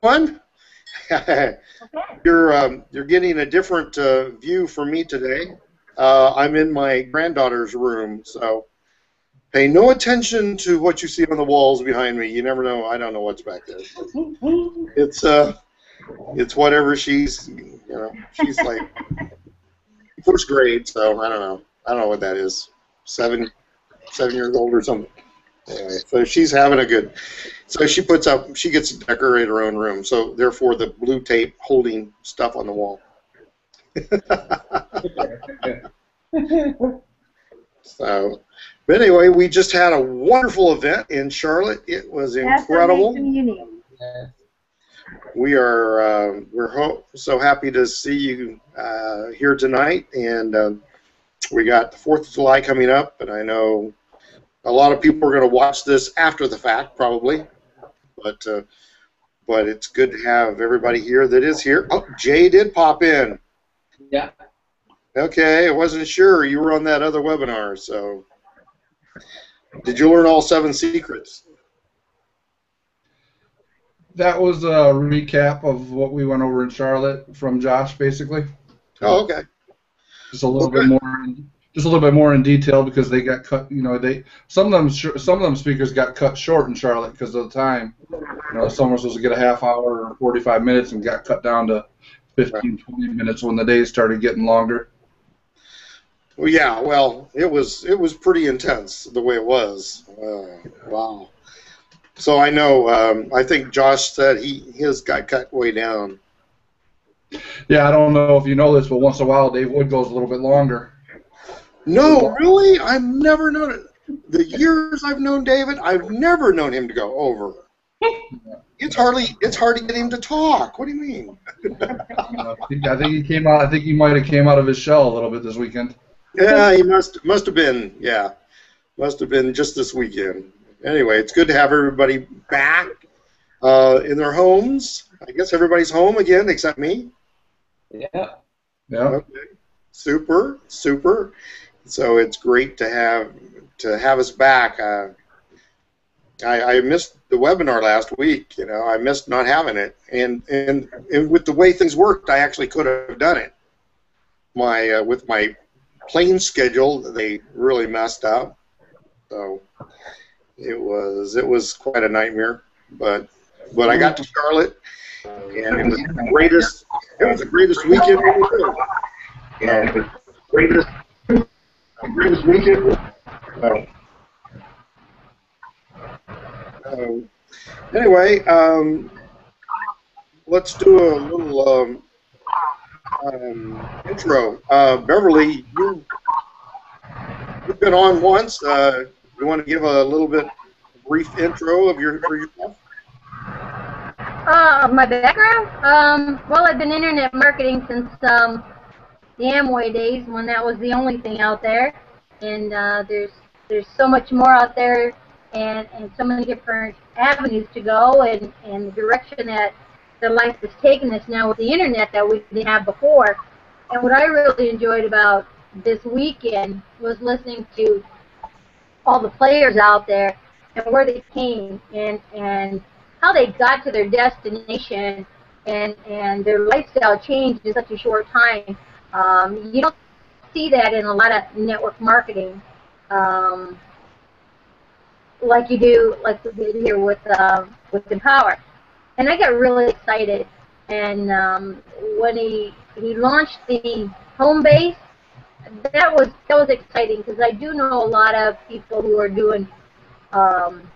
One, you're getting a different view from me today. I'm in my granddaughter's room, so pay no attention to what you see on the walls behind me. You never know. I don't know what's back there. It's whatever she's like first grade, so I don't know. I don't know what that is. 7 years old or something. Anyway, so she's having a good. So she gets to decorate her own room. So therefore, the blue tape holding stuff on the wall. So, but anyway, we just had a wonderful event in Charlotte. It was incredible. We are so happy to see you here tonight, and we got the 4th of July coming up, and I know a lot of people are going to watch this after the fact, probably, but it's good to have everybody here that is here. Oh, Jay did pop in. Yeah. Okay, I wasn't sure. You were on that other webinar, so did you learn all 7 secrets? That was a recap of what we went over in Charlotte from Josh, basically. Oh, okay. Just a little bit more in detail because they got cut. You know, some of them speakers got cut short in Charlotte because of the time. You know, some were supposed to get a half hour or 45 minutes and got cut down to 15, 20 minutes when the days started getting longer. Well, yeah. Well, it was pretty intense the way it was. Wow. So I know. I think Josh said his got cut way down. Yeah, I don't know if you know this, but once in a while Dave Wood goes a little bit longer. No, really? I've never known it. The years I've known David, I've never known him to go over. It's hard to get him to talk. What do you mean? I think he came out. I think he might have came out of his shell a little bit this weekend. Yeah, he must have been. Yeah, must have been just this weekend. Anyway, it's good to have everybody back in their homes. I guess everybody's home again except me. Yeah. Yeah. Okay. Super. So it's great to have us back. I missed the webinar last week. You know, I missed not having it, and with the way things worked, I actually could have done it. With my plane schedule, they really messed up. So it was quite a nightmare. But I got to Charlotte, and it was the greatest. It was the greatest weekend. And it was the greatest weekend. Anyway, let's do a little intro. Beverly, you've been on once. You want to give a little bit brief intro of yourself? My background? Well, I've been internet marketing since the Amway days when that was the only thing out there, and there's so much more out there, and so many different avenues to go, and the direction that the life has taken us now with the internet that we didn't have before. And what I really enjoyed about this weekend was listening to all the players out there and where they came and how they got to their destination and their lifestyle changed in such a short time. You don't see that in a lot of network marketing like you do, like we did here with Empower. And I got really excited. And when he launched the home base, that was exciting because I do know a lot of people who are doing home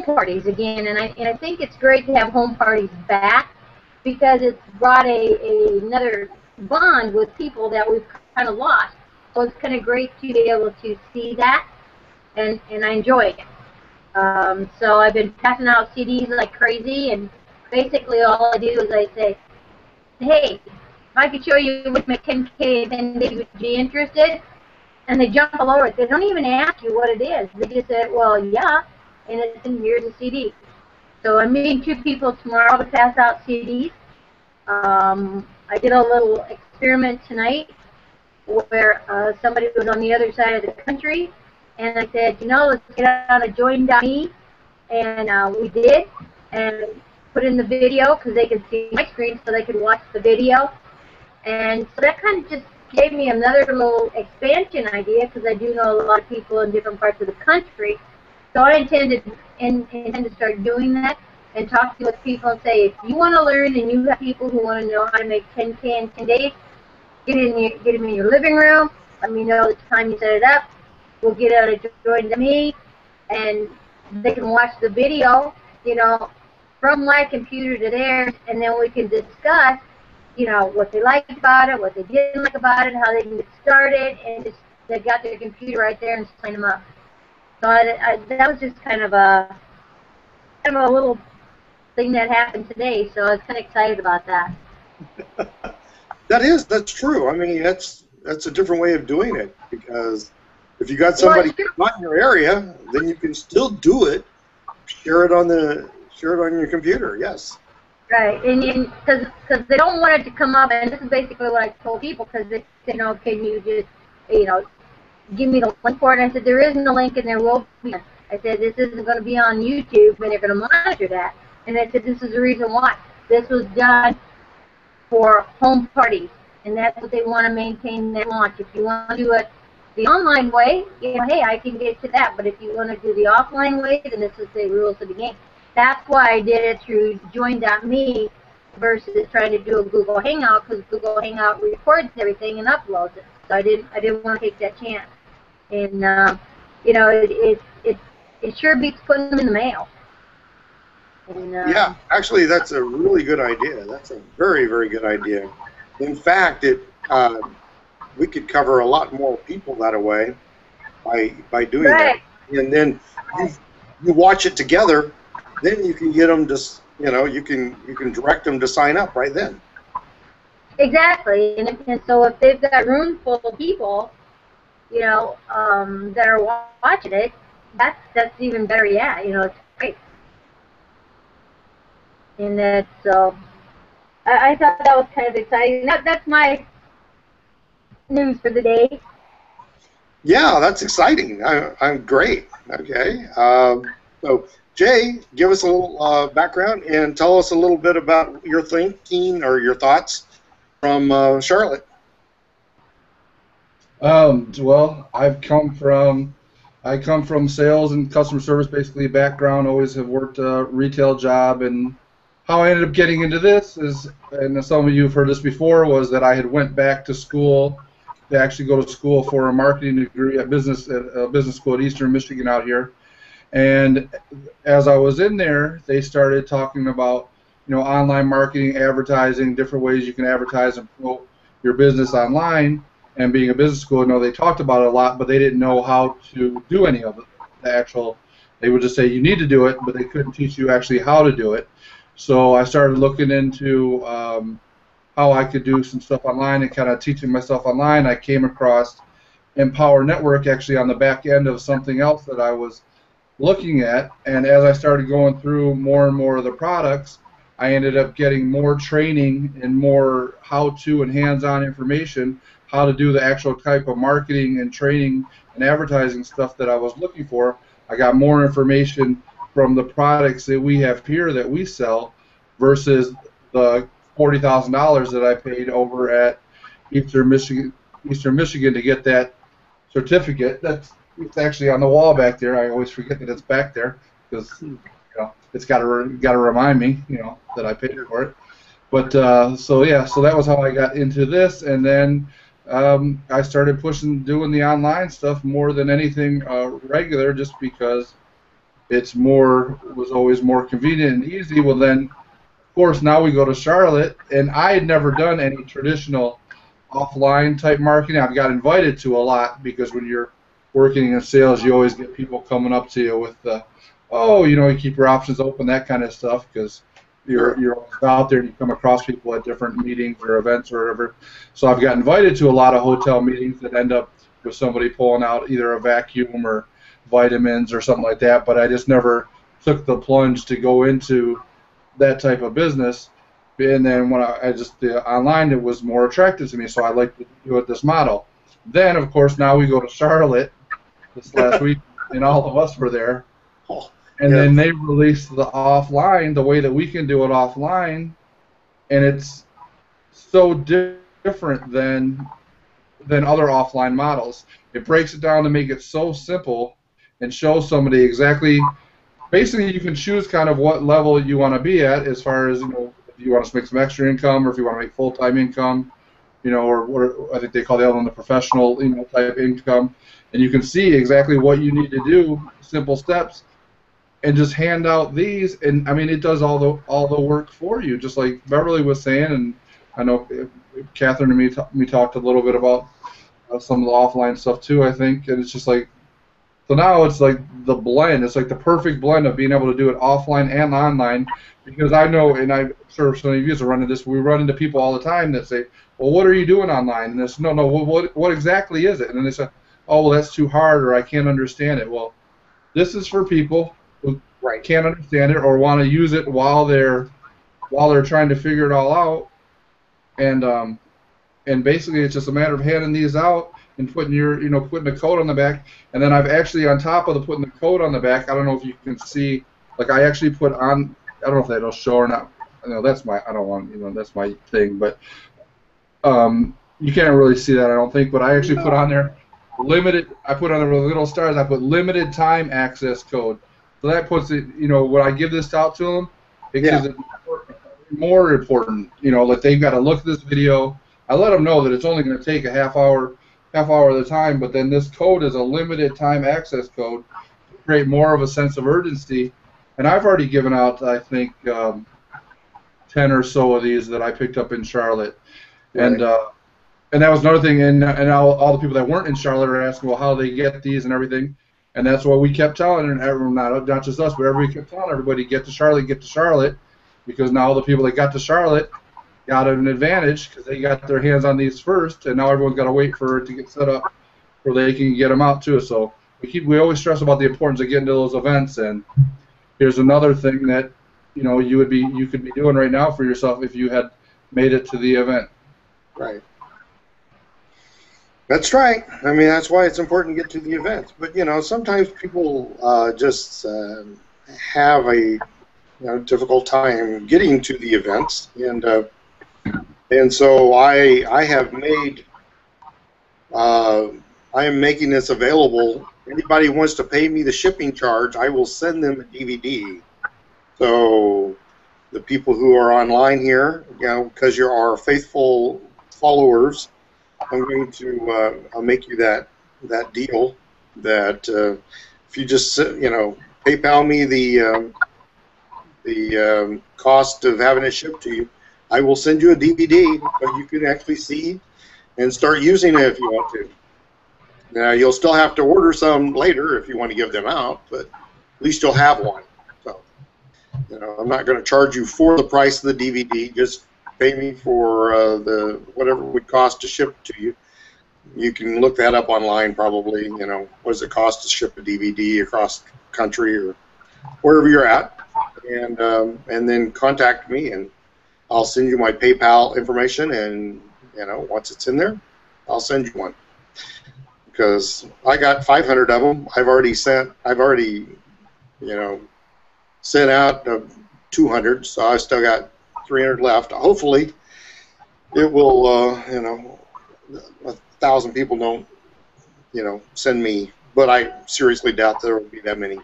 parties again, and I think it's great to have home parties back because it's brought another bond with people that we've kind of lost. So it's kind of great to be able to see that, and I enjoy it. So I've been passing out CDs like crazy, and basically all I do is I say, hey, if I could show you with my 10K, then they would be interested, and they jump all over it. They don't even ask you what it is. They just say, well, yeah, and here's a CD. So I'm meeting 2 people tomorrow to pass out CDs. I did a little experiment tonight where somebody was on the other side of the country, and I said, you know, let's get on a join.me, and we did, and put in the video because they could see my screen, so they could watch the video. And so that kind of just gave me another little expansion idea, because I do know a lot of people in different parts of the country. So I intend to start doing that and talk to people and say, if you want to learn and you have people who want to know how to make 10K in 10 days, get them in your living room. Let me know the time you set it up. We'll get out to join me, and they can watch the video, from my computer to theirs, and then we can discuss, what they liked about it, what they didn't like about it, how they can get started, and just they got their computer right there and sign them up. So that was just kind of a little thing that happened today. So I was kind of excited about that. That's true. I mean, that's a different way of doing it, because if you got somebody not in your area, then you can still do it. Share it on your computer. Yes. Right, and because they don't want it to come up, and this is basically what I told people, because they said, can you just, give me the link for it? And I said, there is no link, and there will be. I said, this isn't going to be on YouTube, and they're going to monitor that. And I said, this is the reason why. This was done for home parties, and that's what they want to maintain that launch. If you want to do it the online way, hey, I can get to that. But if you want to do the offline way, then this is the rules of the game. That's why I did it through Join.me versus trying to do a Google Hangout, because Google Hangout records everything and uploads it. So I didn't want to take that chance. And it sure beats putting them in the mail. And, yeah, actually, that's a really good idea. That's a very, very good idea. In fact, we could cover a lot more people that way by doing that. And then you watch it together. Then you can get them to, you can direct them to sign up right then. Exactly, and so if they've got a room full of people, that are watching it, that's even better yet. It's great. And that's so. I thought that was kind of exciting. That's my news for the day. Yeah, that's exciting. I'm great. Okay. So, Jay, give us a little background and tell us a little bit about your thinking or your thoughts from Charlotte. Well, I come from sales and customer service, basically background. Always have worked a retail job, and how I ended up getting into this is, and some of you have heard this before, was that I had went back to school to actually go to school for a marketing degree at business school at Eastern Michigan out here. And as I was in there, they started talking about, online marketing, advertising, different ways you can advertise and promote your business online. And being a business school, they talked about it a lot, but they didn't know how to do any of it. They would just say you need to do it, but they couldn't teach you actually how to do it. So I started looking into how I could do some stuff online and kind of teaching myself online. I came across Empower Network actually on the back end of something else that I was looking at, and as I started going through more and more of the products, I ended up getting more training and more how-to and hands-on information, how to do the actual type of marketing and training and advertising stuff that I was looking for. I got more information from the products that we have here that we sell versus the $40,000 that I paid over at Eastern Michigan to get that certificate. It's actually on the wall back there. I always forget that it's back there because it's got to remind me that I paid for it. But so that was how I got into this, and then I started doing the online stuff more than anything regular, just because it was always more convenient and easy. Well, then of course now we go to Charlotte, and I had never done any traditional offline type marketing. I've got invited to a lot because when you're working in sales, you always get people coming up to you with you keep your options open, that kind of stuff, because you're out there and you come across people at different meetings or events or whatever. So I've got invited to a lot of hotel meetings that end up with somebody pulling out either a vacuum or vitamins or something like that, but I just never took the plunge to go into that type of business. And then when the online, it was more attractive to me, so I like to do it this model. Then, of course, now we go to Charlotte this last week, and all of us were there. and then they released the offline the way that we can do it offline, and it's so different than other offline models. It breaks it down to make it so simple and show somebody exactly. Basically, you can choose kind of what level you want to be at as far as, if you want to make some extra income or if you want to make full-time income, or what I think they call the other one the professional, type income, and you can see exactly what you need to do, simple steps, and just hand out these, and I mean it does all the work for you, just like Beverly was saying, and I know Catherine and me talked a little bit about some of the offline stuff too, I think, and it's just like, so now it's like the blend. It's like the perfect blend of being able to do it offline and online. Because I know, and I'm sure some of you are running this, we run into people all the time that say, well, what are you doing online? And it's, no, what exactly is it? And then they say, oh, well, that's too hard, or I can't understand it. Well, this is for people who can't understand it or want to use it while they're trying to figure it all out. And basically it's just a matter of handing these out and putting putting a code on the back. And then I've actually, on top of putting the code on the back, I don't know if you can see, like I actually put on, I don't know if that'll show or not. That's my, I don't want, that's my thing, but you can't really see that, I don't think, but I actually put on there I put on there with little stars, I put limited time access code. So that puts it, when I give this out to them, it gives it more important, like they've got to look at this video. I let them know that it's only going to take a half hour of the time, but then this code is a limited time access code to create more of a sense of urgency. And I've already given out, I think, 10 or so of these that I picked up in Charlotte. Right. And that was another thing, and all the people that weren't in Charlotte are asking, well, how do they get these and everything. And that's what we kept telling, and everyone, not just us, but everybody kept telling everybody, get to Charlotte, because now the people that got to Charlotte got an advantage because they got their hands on these first, and now everyone's got to wait for it to get set up where they can get them out too. So we always stress about the importance of getting to those events. And here's another thing that you could be doing right now for yourself if you had made it to the event. Right. That's right. I mean, that's why it's important to get to the events. But sometimes people just have a difficult time getting to the events, and so I have made I am making this available. Anybody who wants to pay me the shipping charge, I will send them a DVD. So the people who are online here, because you're our faithful followers, I'm going to I'll make you that deal that if you just PayPal me the cost of having it shipped to you, I will send you a DVD so you can actually see and start using it if you want to. Now you'll still have to order some later if you want to give them out, but at least you'll have one. So I'm not going to charge you for the price of the DVD. Just pay me for the whatever it would cost to ship to you. You can look that up online probably. What does it cost to ship a DVD across the country or wherever you're at, and then contact me and I'll send you my PayPal information, and once it's in there, I'll send you one. Because I got 500 of them. I've already sent out 200, so I still got 300 left. Hopefully, it will. 1,000 people don't, send me, but I seriously doubt there will be that many.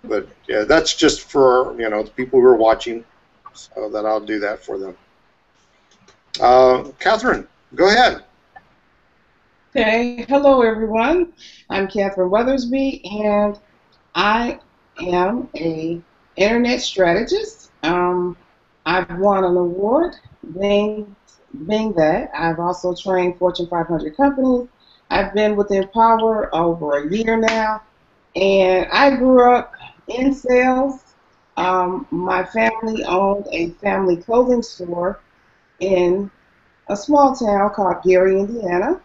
But yeah, that's just for the people who are watching, so that I'll do that for them. Catherine, go ahead. Okay, hello everyone. I'm Catherine Weathersby, and I am a internet strategist. I've won an award being that. I've also trained Fortune 500 companies. I've been with Empower over a year now, and I grew up in sales. My family owned a family clothing store in a small town called Gary, Indiana,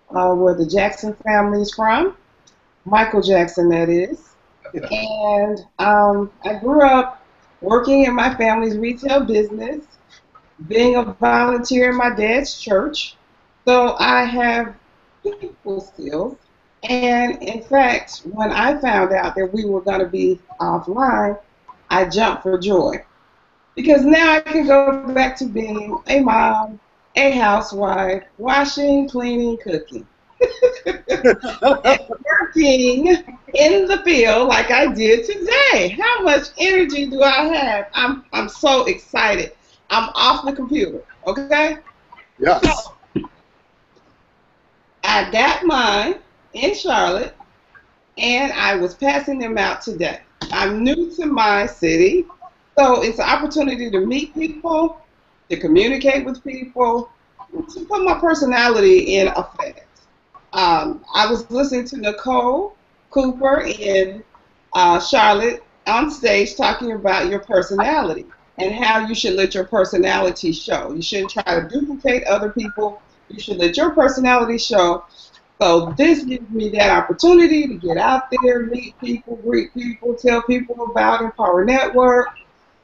where the Jackson family is from, Michael Jackson, that is. And I grew up working in my family's retail business, being a volunteer in my dad's church. So I have people skills, And in fact, when I found out that we were going to be offline, I jumped for joy because now I can go back to being a mom, a housewife, washing, cleaning, cooking, working in the field like I did today. How much energy do I have? I'm so excited. I'm off the computer. Okay? Yes. I got mine in Charlotte and I was passing them out today. I'm new to my city, so it's an opportunity to meet people, to communicate with people, to put my personality in effect. I was listening to Nicole Cooper in Charlotte on stage talking about your personality and how you should let your personality show. You shouldn't try to duplicate other people. You should let your personality show. So this gives me that opportunity to get out there, meet people, greet people, tell people about Empower Network,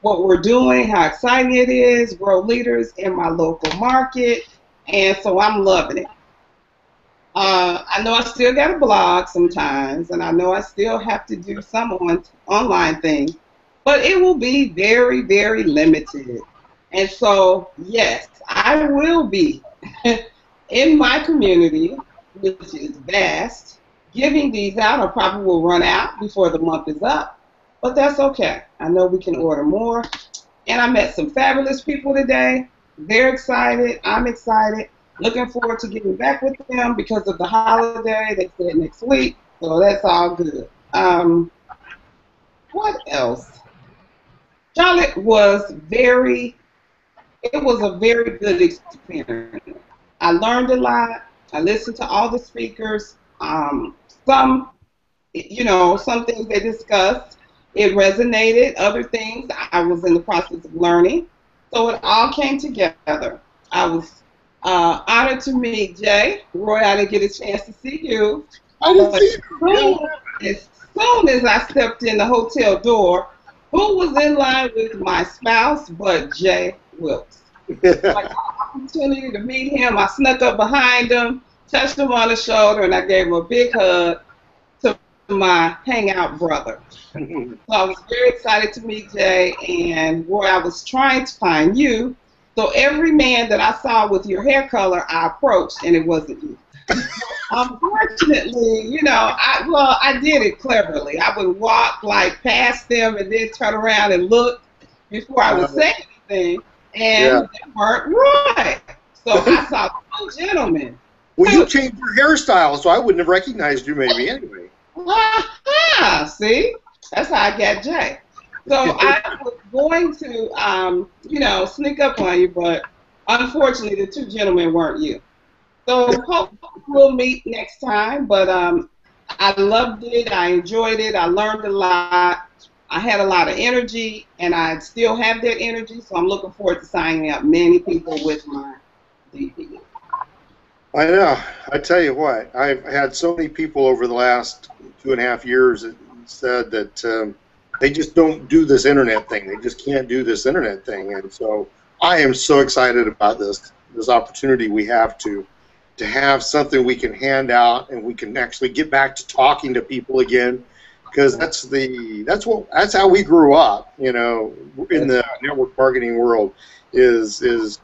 what we're doing, how exciting it is, grow leaders in my local market, and so I'm loving it. I know I still got a blog sometimes, and I know I still have to do some online things, but it will be very, very limited. And so, yes, I will be in my community, which is vast, giving these out. I probably will run out before the month is up, but that's okay. I know we can order more. And I met some fabulous people today. They're excited. I'm excited. Looking forward to getting back with them because of the holiday. They said next week, so that's all good. What else? Charlotte was it was a very good experience. I learned a lot. I listened to all the speakers. Some, some things they discussed, it resonated. Other things I was in the process of learning. So it all came together. I was honored to meet Jay. Roy, I didn't get a chance to see you. I didn't see you. As soon as I stepped in the hotel door, who was in line with my spouse but Jay Wilkes? Like, opportunity to meet him. I snuck up behind him, touched him on the shoulder, and I gave him a big hug to my hangout brother. So I was very excited to meet Jay, and Roy, I was trying to find you. So every man that I saw with your hair color, I approached, and it wasn't you. Unfortunately, I did it cleverly. I would walk like past them and then turn around and look before I would say anything, and they weren't right. So I saw two gentlemen. Well, you changed your hairstyle, so I wouldn't have recognized you maybe anyway. See? That's how I got Jay. So I was going to, sneak up on you, but unfortunately the two gentlemen weren't you. So hopefully we'll meet next time, but I loved it. I enjoyed it. I learned a lot. I had a lot of energy, and I still have that energy, so I'm looking forward to signing up many people with my DP. I know. I tell you what, I've had so many people over the last 2.5 years that said that they just don't do this internet thing. They just can't do this internet thing, and so I am so excited about this opportunity we have to have something we can hand out and we can actually get back to talking to people again, because that's how we grew up, in the network marketing world is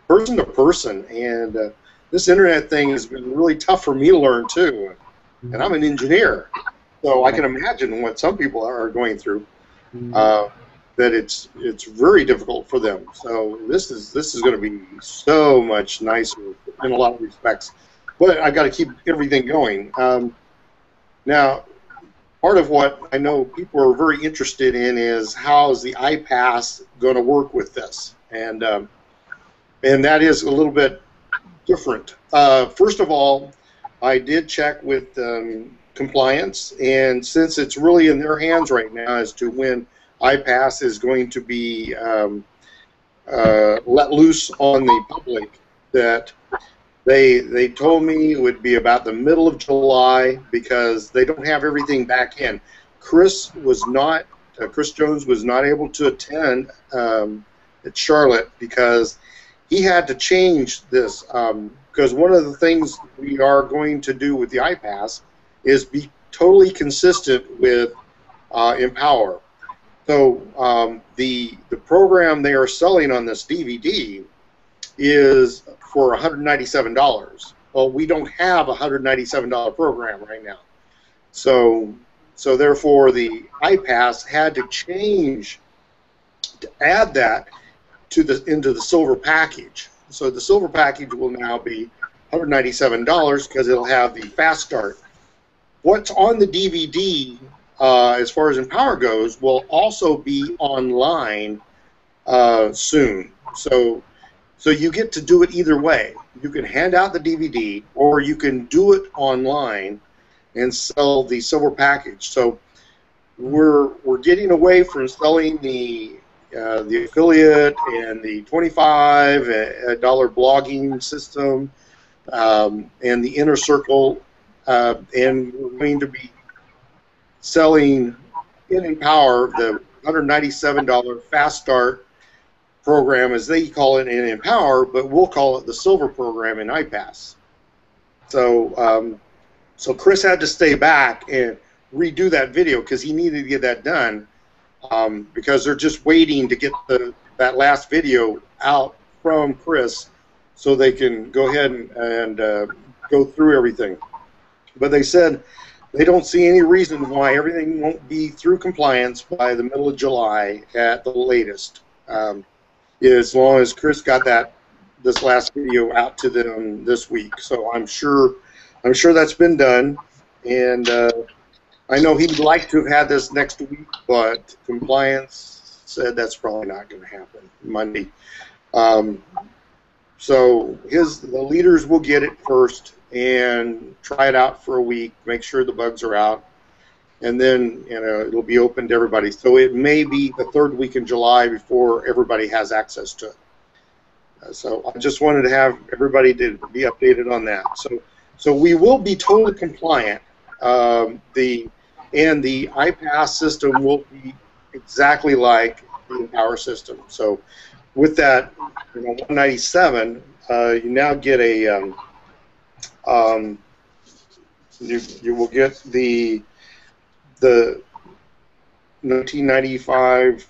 person to person, and this internet thing has been really tough for me to learn too, and I'm an engineer, so I can imagine what some people are going through. That it's very difficult for them. So this is going to be so much nicer in a lot of respects. But I've got to keep everything going. Now, part of what I know people are very interested in is how is the iPAS going to work with this, and that is a little bit different. First of all, I did check with compliance, and since it's really in their hands right now as to when iPAS is going to be let loose on the public, that they told me it would be about the middle of July because they don't have everything back in. Chris Jones was not able to attend at Charlotte because he had to change this because one of the things we are going to do with the iPAS is be totally consistent with Empower. So the program they are selling on this DVD is for $197. Well, we don't have a $197 program right now. So therefore the iPAS had to change to add that into the silver package. So the silver package will now be $197 because it'll have the fast start. What's on the DVD as far as Empower goes will also be online soon. So you get to do it either way. You can hand out the DVD, or you can do it online and sell the silver package. So we're getting away from selling the affiliate and the $25 blogging system and the inner circle, and we're going to be selling in Empower the $197 fast start program, as they call it in Empower, but we'll call it the silver program in iPAS. So so Chris had to stay back and redo that video because he needed to get that done, because they're just waiting to get that last video out from Chris so they can go ahead and go through everything. But they said they don't see any reason why everything won't be through compliance by the middle of July at the latest. As long as Chris got this last video out to them this week. So I'm sure that's been done, and I know he'd like to have had this next week, but compliance said that's probably not going to happen Monday. So the leaders will get it first and try it out for a week, make sure the bugs are out, and then it'll be open to everybody. So it may be the third week in July before everybody has access to it. So I just wanted to have everybody to be updated on that. So we will be totally compliant. The iPAS system will be exactly like the Empower system. So with that, 197, you now get a you will get the 1995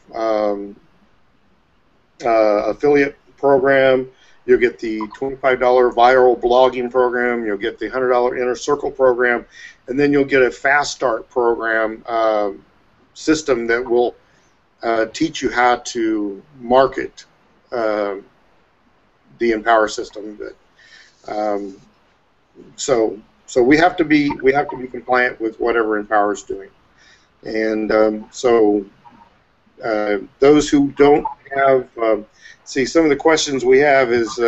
affiliate program. You'll get the $25 viral blogging program. You'll get the $100 inner circle program, and then you'll get a fast start program system that will teach you how to market the Empower system. So we have to be compliant with whatever Empower is doing, and those who don't have see, some of the questions we have is,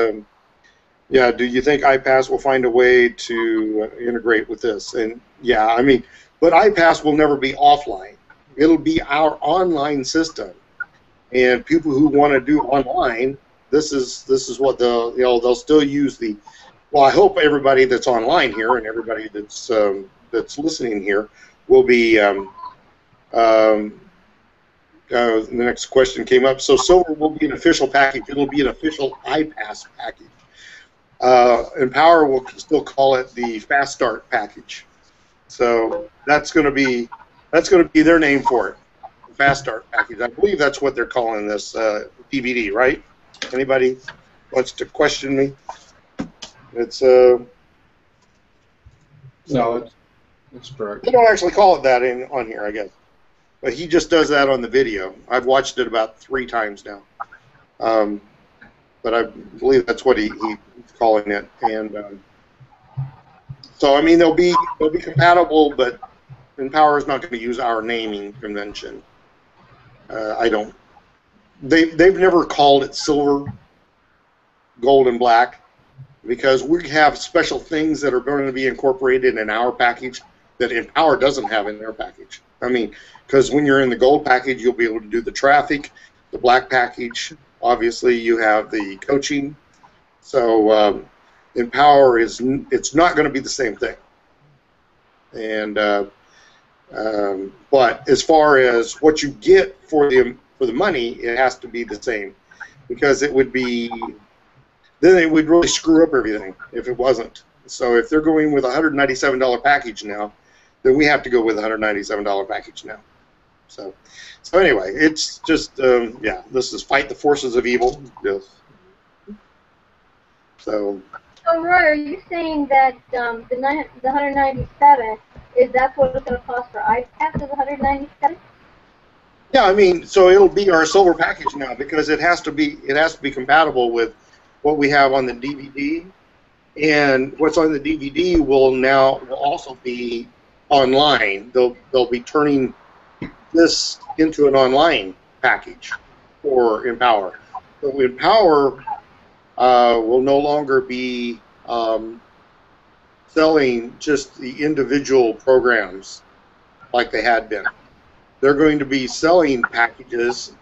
yeah, do you think iPAS will find a way to integrate with this? And yeah, I mean, but iPAS will never be offline. It'll be our online system, and people who want to do online, this is what they'll still use the. Well, I hope everybody that's online here and everybody that's listening here will be. The next question came up. So silver will be an official package. It'll be an official iPAS package. Empower will still call it the Fast Start package. So that's going to be their name for it, the Fast Start package. I believe that's what they're calling this DVD, right? Anybody wants to question me? It's no, it's correct. They don't actually call it that on here, I guess. But he just does that on the video. I've watched it about 3 times now. But I believe that's what he's calling it. And so, I mean, they'll be compatible, but Empower is not going to use our naming convention. They've never called it silver, gold, and black, because we have special things that are going to be incorporated in our package that Empower doesn't have in their package. I mean, because when you're in the gold package, you'll be able to do the traffic. The black package, obviously, you have the coaching. So Empower it's not going to be the same thing. And but as far as what you get for the money, it has to be the same, because it would be then it would really screw up everything if it wasn't. So if they're going with a $197 package now, then we have to go with a $197 package now. So anyway, it's just yeah, this is fight the forces of evil. Yes. So Roy, are you saying that the 197 is that's what it's going to cost for iPads is 197? yeah, I mean, so it'll be our silver package now because it has to be compatible with what we have on the DVD, and what's on the DVD will also be online. They'll be turning this into an online package for Empower. So Empower will no longer be selling just the individual programs like they had been. They're going to be selling packages,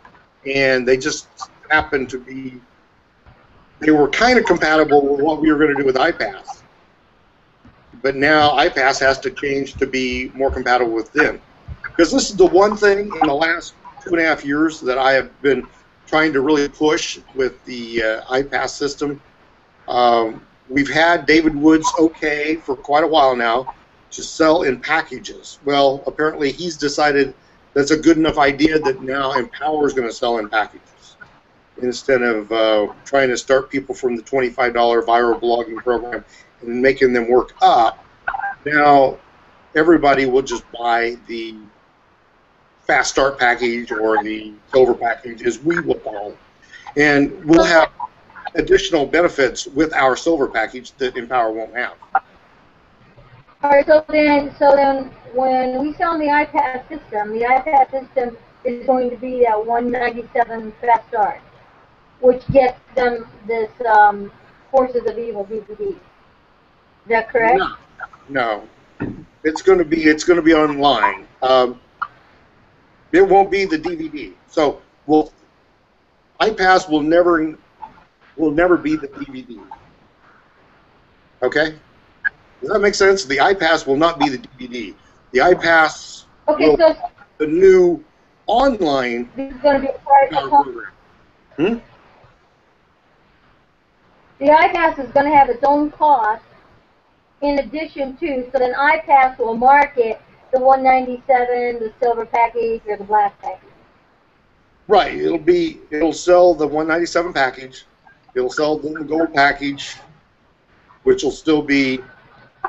and they just happen to be, they were kind of compatible with what we were going to do with iPAS. But now iPAS has to change to be more compatible with them. Because this is the one thing in the last 2.5 years that I have been trying to really push with the iPAS system. We've had David Wood's okay for quite a while now to sell in packages. Well, apparently he's decided that's a good enough idea that now Empower is going to sell in packages instead of trying to start people from the $25 viral blogging program and making them work up. Now everybody will just buy the Fast Start package or the Silver package, as we will call it, and we'll have additional benefits with our Silver package that Empower won't have. All right, so then when we sell the iPad system is going to be that 197 Fast Start, which gets them this Forces of Evil DVD. Is that correct? No. It's going to be online. It won't be the DVD. So iPAS will never be the DVD. Okay? Does that make sense? The iPAS will not be the DVD. The iPAS will be the new online this is going to be a private program. The iPAS is going to have its own cost in addition to, so then iPAS will market the 197, the silver package, or the black package. Right. It'll sell the 197 package. It'll sell the gold package, which will still be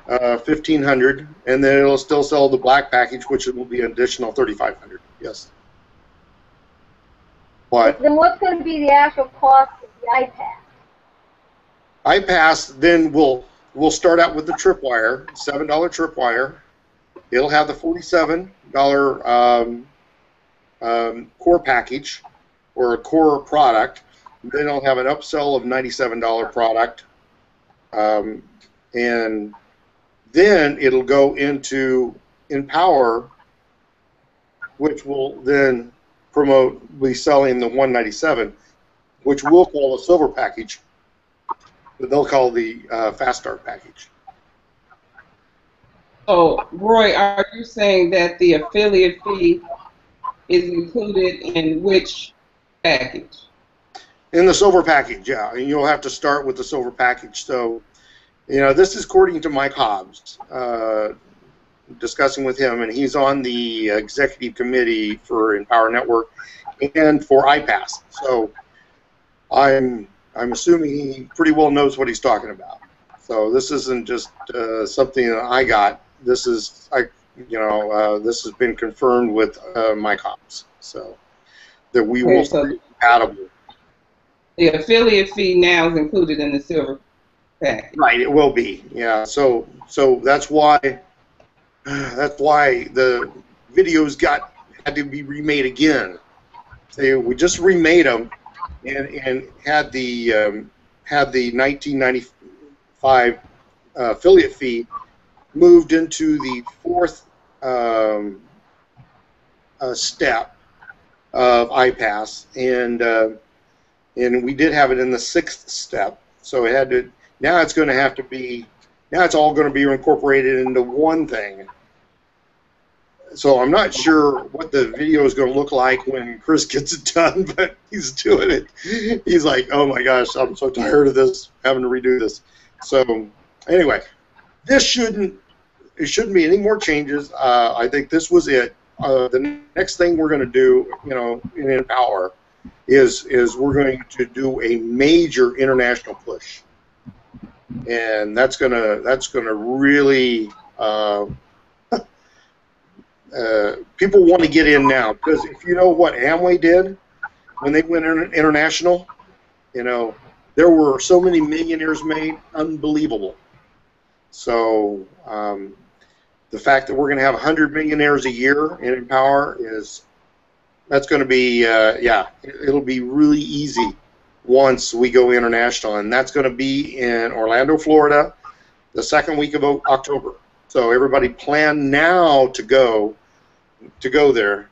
$1,500, and then it'll still sell the black package, which will be an additional $3,500. Yes. But then what's going to be the actual cost of the iPAS? iPAS then will start out with the tripwire, $7 tripwire. It'll have the $47 core package or a core product. Then it'll have an upsell of $97 product, and then it'll go into Empower, which will then be selling the 197, which we'll call a silver package, but they'll call the Fast Start package. So, Roy, are you saying that the affiliate fee is included in which package? In the silver package, yeah. And you'll have to start with the silver package. So, this is according to Mike Hobbs, discussing with him, and he's on the executive committee for Empower Network and for iPAS. So, I'm assuming he pretty well knows what he's talking about. So this isn't just something that I got. This is this has been confirmed with Mike Hobbs. So that we will be compatible. The affiliate fee now is included in the silver package. Right, it will be. Yeah. So that's why the videos had to be remade again. We just remade them and had the 1995 affiliate fee moved into the fourth step of iPAS, and we did have it in the sixth step. So it had to. Now it's going to have to be. Now it's all going to be incorporated into one thing. So I'm not sure what the video is going to look like when Chris gets it done, but he's doing it. He's like, oh my gosh, I'm so tired of this, having to redo this. So anyway, this shouldn't, it shouldn't be any more changes. I think this was it. The next thing we're going to do, in Empower, is we're going to do a major international push, and that's gonna really people want to get in now, because if you know what Amway did when they went international, there were so many millionaires made, unbelievable. So the fact that we're going to have 100 millionaires a year in Empower that's going to be it'll be really easy once we go international, and that's going to be in Orlando, Florida, the second week of October. So everybody plan now to go there.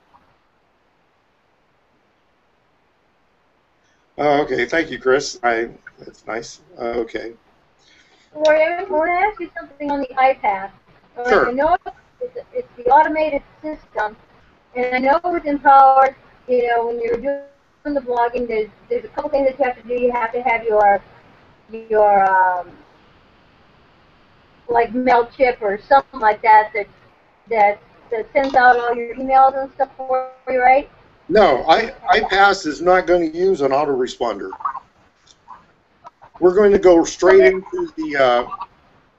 Oh, okay, thank you, Chris. That's nice. Okay. Lori, I want to ask you something on the iPAS. Sure. I know it's the automated system, and I know with Empower, when you're doing the blogging, there's a couple things that you have to do. You have to have your like MailChimp or something like that sends out all your emails and stuff for you, right? No, iPAS is not going to use an autoresponder. We're going to go straight into the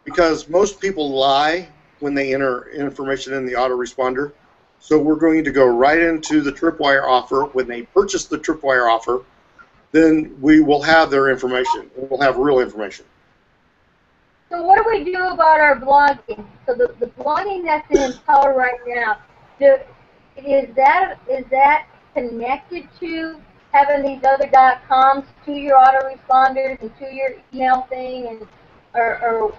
because most people lie when they enter information in the autoresponder. So we're going to go right into the Tripwire offer. When they purchase the Tripwire offer, then we will have their information. We'll have real information. So what do we do about our blogging? So the blogging that's in Empower right now, is that connected to having these other .coms to your autoresponders and to your email thing, and or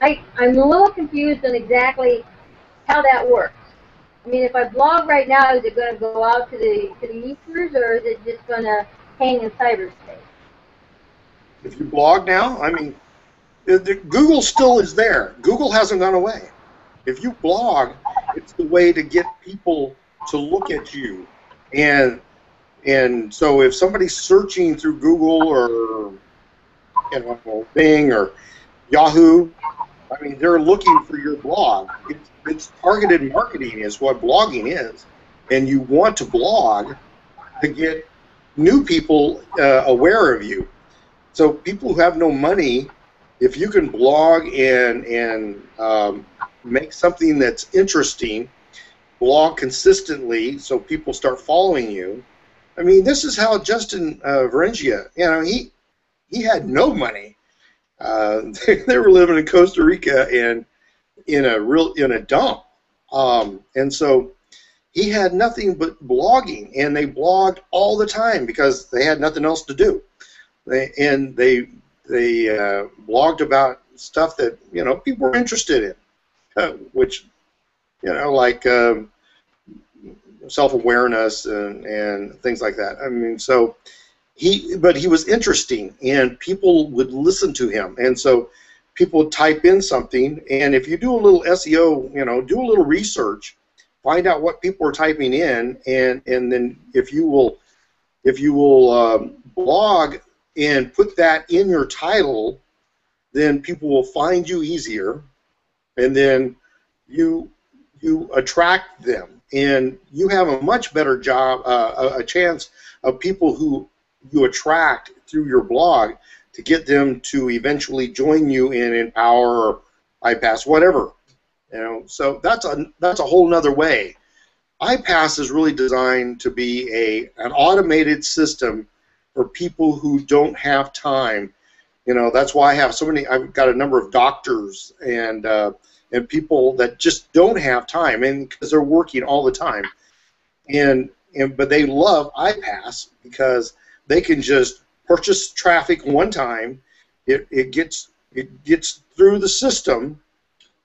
I'm a little confused on exactly how that works. I mean, if I blog right now, is it going to go out to the users, or is it just going to hang in cyberspace? If you blog now, I mean, Google still is there. Google hasn't gone away. If you blog, it's the way to get people to look at you, and so if somebody's searching through Google or Bing or Yahoo, I mean, they're looking for your blog. It's targeted marketing is what blogging is, and you want to blog to get new people aware of you. So people who have no money, if you can blog and make something that's interesting, blog consistently so people start following you. I mean, this is how Justin Varengia, he had no money. They were living in Costa Rica and in a dump, and so he had nothing but blogging, and they blogged all the time because they had nothing else to do. They blogged about stuff that people were interested in, which like self-awareness and things like that. I mean, so but he was interesting, and people would listen to him, and so people would type in something, and if you do a little SEO, do a little research, find out what people are typing in, and then if you will blog and put that in your title, then people will find you easier, and then you attract them, and you have a much better job, a chance of people who you attract through your blog to get them to eventually join you in Empower or iPAS, whatever. So that's a whole nother way. iPAS is really designed to be an automated system for people who don't have time. That's why I have so many. I've got a number of doctors and people that just don't have time, and because they're working all the time, but they love iPAS because they can just purchase traffic one time. It gets through the system.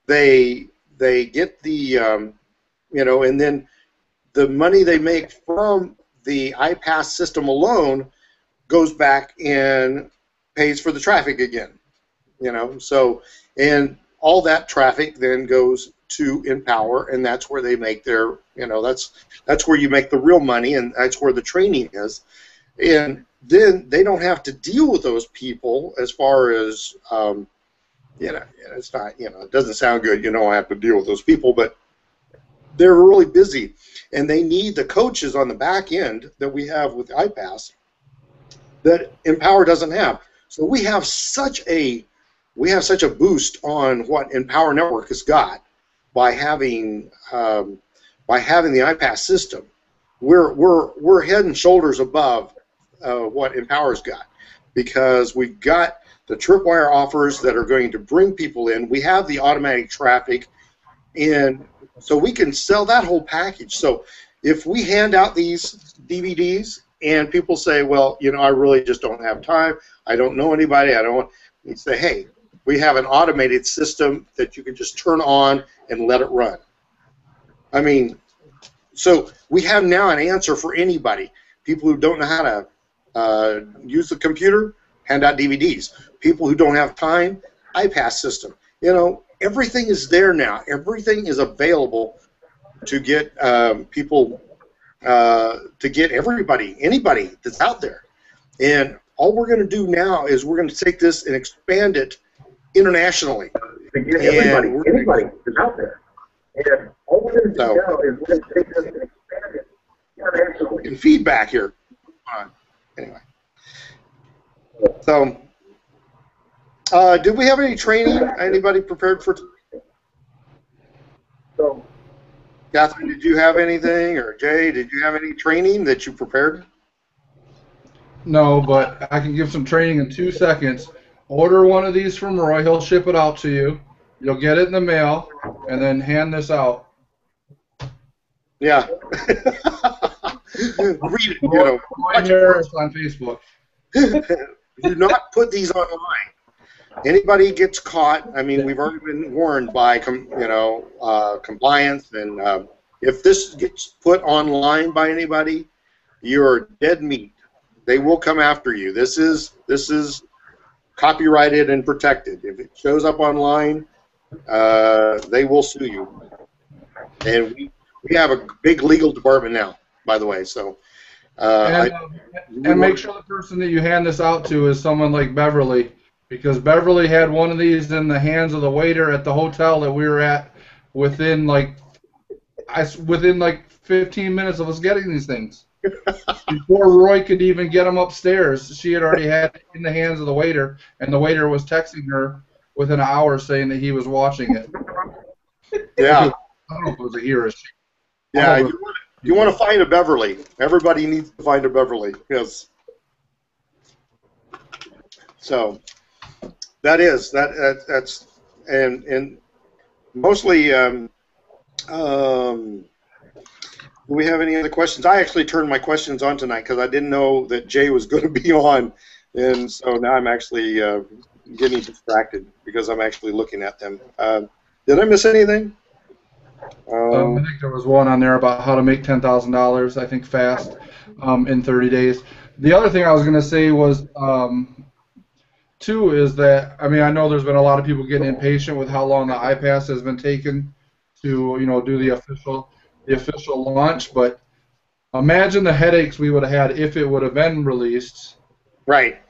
They get the and then the money they make from the iPAS system alone goes back and pays for the traffic again. So, and all that traffic then goes to Empower, and that's where they make their that's where you make the real money, and that's where the training is. And then they don't have to deal with those people as far as it's not, it doesn't sound good. I have to deal with those people, but they're really busy, and they need the coaches on the back end that we have with iPAS that Empower doesn't have. So we have such a boost on what Empower Network has got by having the iPAS system. We're head and shoulders above what Empower's got, because we've got the tripwire offers that are going to bring people in. We have the automatic traffic, and so we can sell that whole package. So if we hand out these DVDs and people say, well, I really just don't have time, I don't know anybody, you say, hey, we have an automated system that you can just turn on and let it run. I mean, so we have now an answer for anybody. People who don't know how to use the computer, hand out DVDs. People who don't have time, iPass system. Everything is there now. Everything is available to get people, to get anybody that's out there. And all we're going to do now is we're going to take this and expand it internationally. To get anybody that's out there. And all we're going to do now is we're going to take this and expand it internationally. And feedback here. Anyway. So, did we have any training? Anybody prepared for? So, Catherine, did you have anything, or Jay, did you have any training that you prepared? No, but I can give some training in 2 seconds. Order one of these from Roy. He'll ship it out to you. You'll get it in the mail, and then hand this out. Yeah. Read it. Roy Harris on Facebook. Do not put these online. Anybody gets caught, I mean, we've already been warned by, compliance, and if this gets put online by anybody, you're dead meat. They will come after you. This is copyrighted and protected. If it shows up online, they will sue you. And we have a big legal department now, by the way. So, and make sure the person that you hand this out to is someone like Beverly, because Beverly had one of these in the hands of the waiter at the hotel that we were at within like 15 minutes of us getting these things. Before Roy could even get them upstairs, she had already had it in the hands of the waiter, and the waiter was texting her within an hour saying that he was watching it. Yeah. I don't know if it was a he or a she. Yeah, you want to find a Beverly. Everybody needs to find a Beverly. Yes. So that's and mostly. Do we have any other questions? I actually turned my questions on tonight because I didn't know that Jay was going to be on, and so now I'm actually getting distracted because I'm actually looking at them. Did I miss anything? I think there was one on there about how to make $10,000, I think, fast in 30 days. The other thing I was going to say was, too, is that, I mean, I know there's been a lot of people getting impatient with how long the iPass has been taken to, do the official launch, but imagine the headaches we would have had if it would have been released. Right.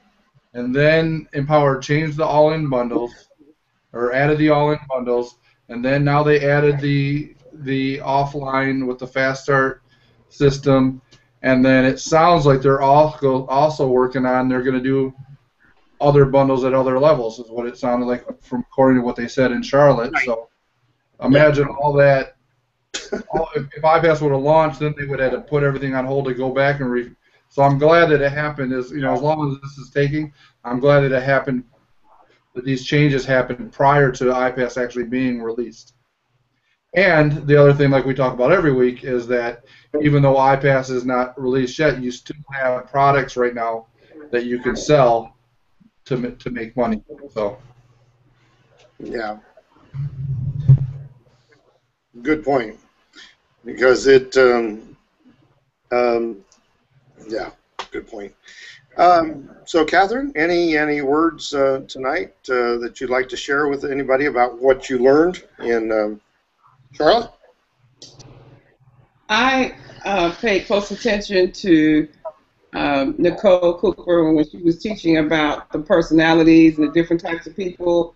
And then Empower changed the all-in bundles, or added the all-in bundles, and then now they added the offline with the fast start system, and then it sounds like they're also working on, they're going to do other bundles at other levels, is what it sounded like from according to what they said in Charlotte. Right. So imagine all that. If iPass would have launched, then they would have had to put everything on hold to go back and So I'm glad that it happened. As long as this is taking, I'm glad that it happened. That these changes happened prior to iPass actually being released. And the other thing, like we talk about every week, is that even though iPass is not released yet, you still have products right now that you can sell to make money. So. Yeah. Good point. Because it, yeah, good point. So, Catherine, any words tonight that you'd like to share with anybody about what you learned in Charlotte? I paid close attention to Nicole Cooper when she was teaching about the personalities and the different types of people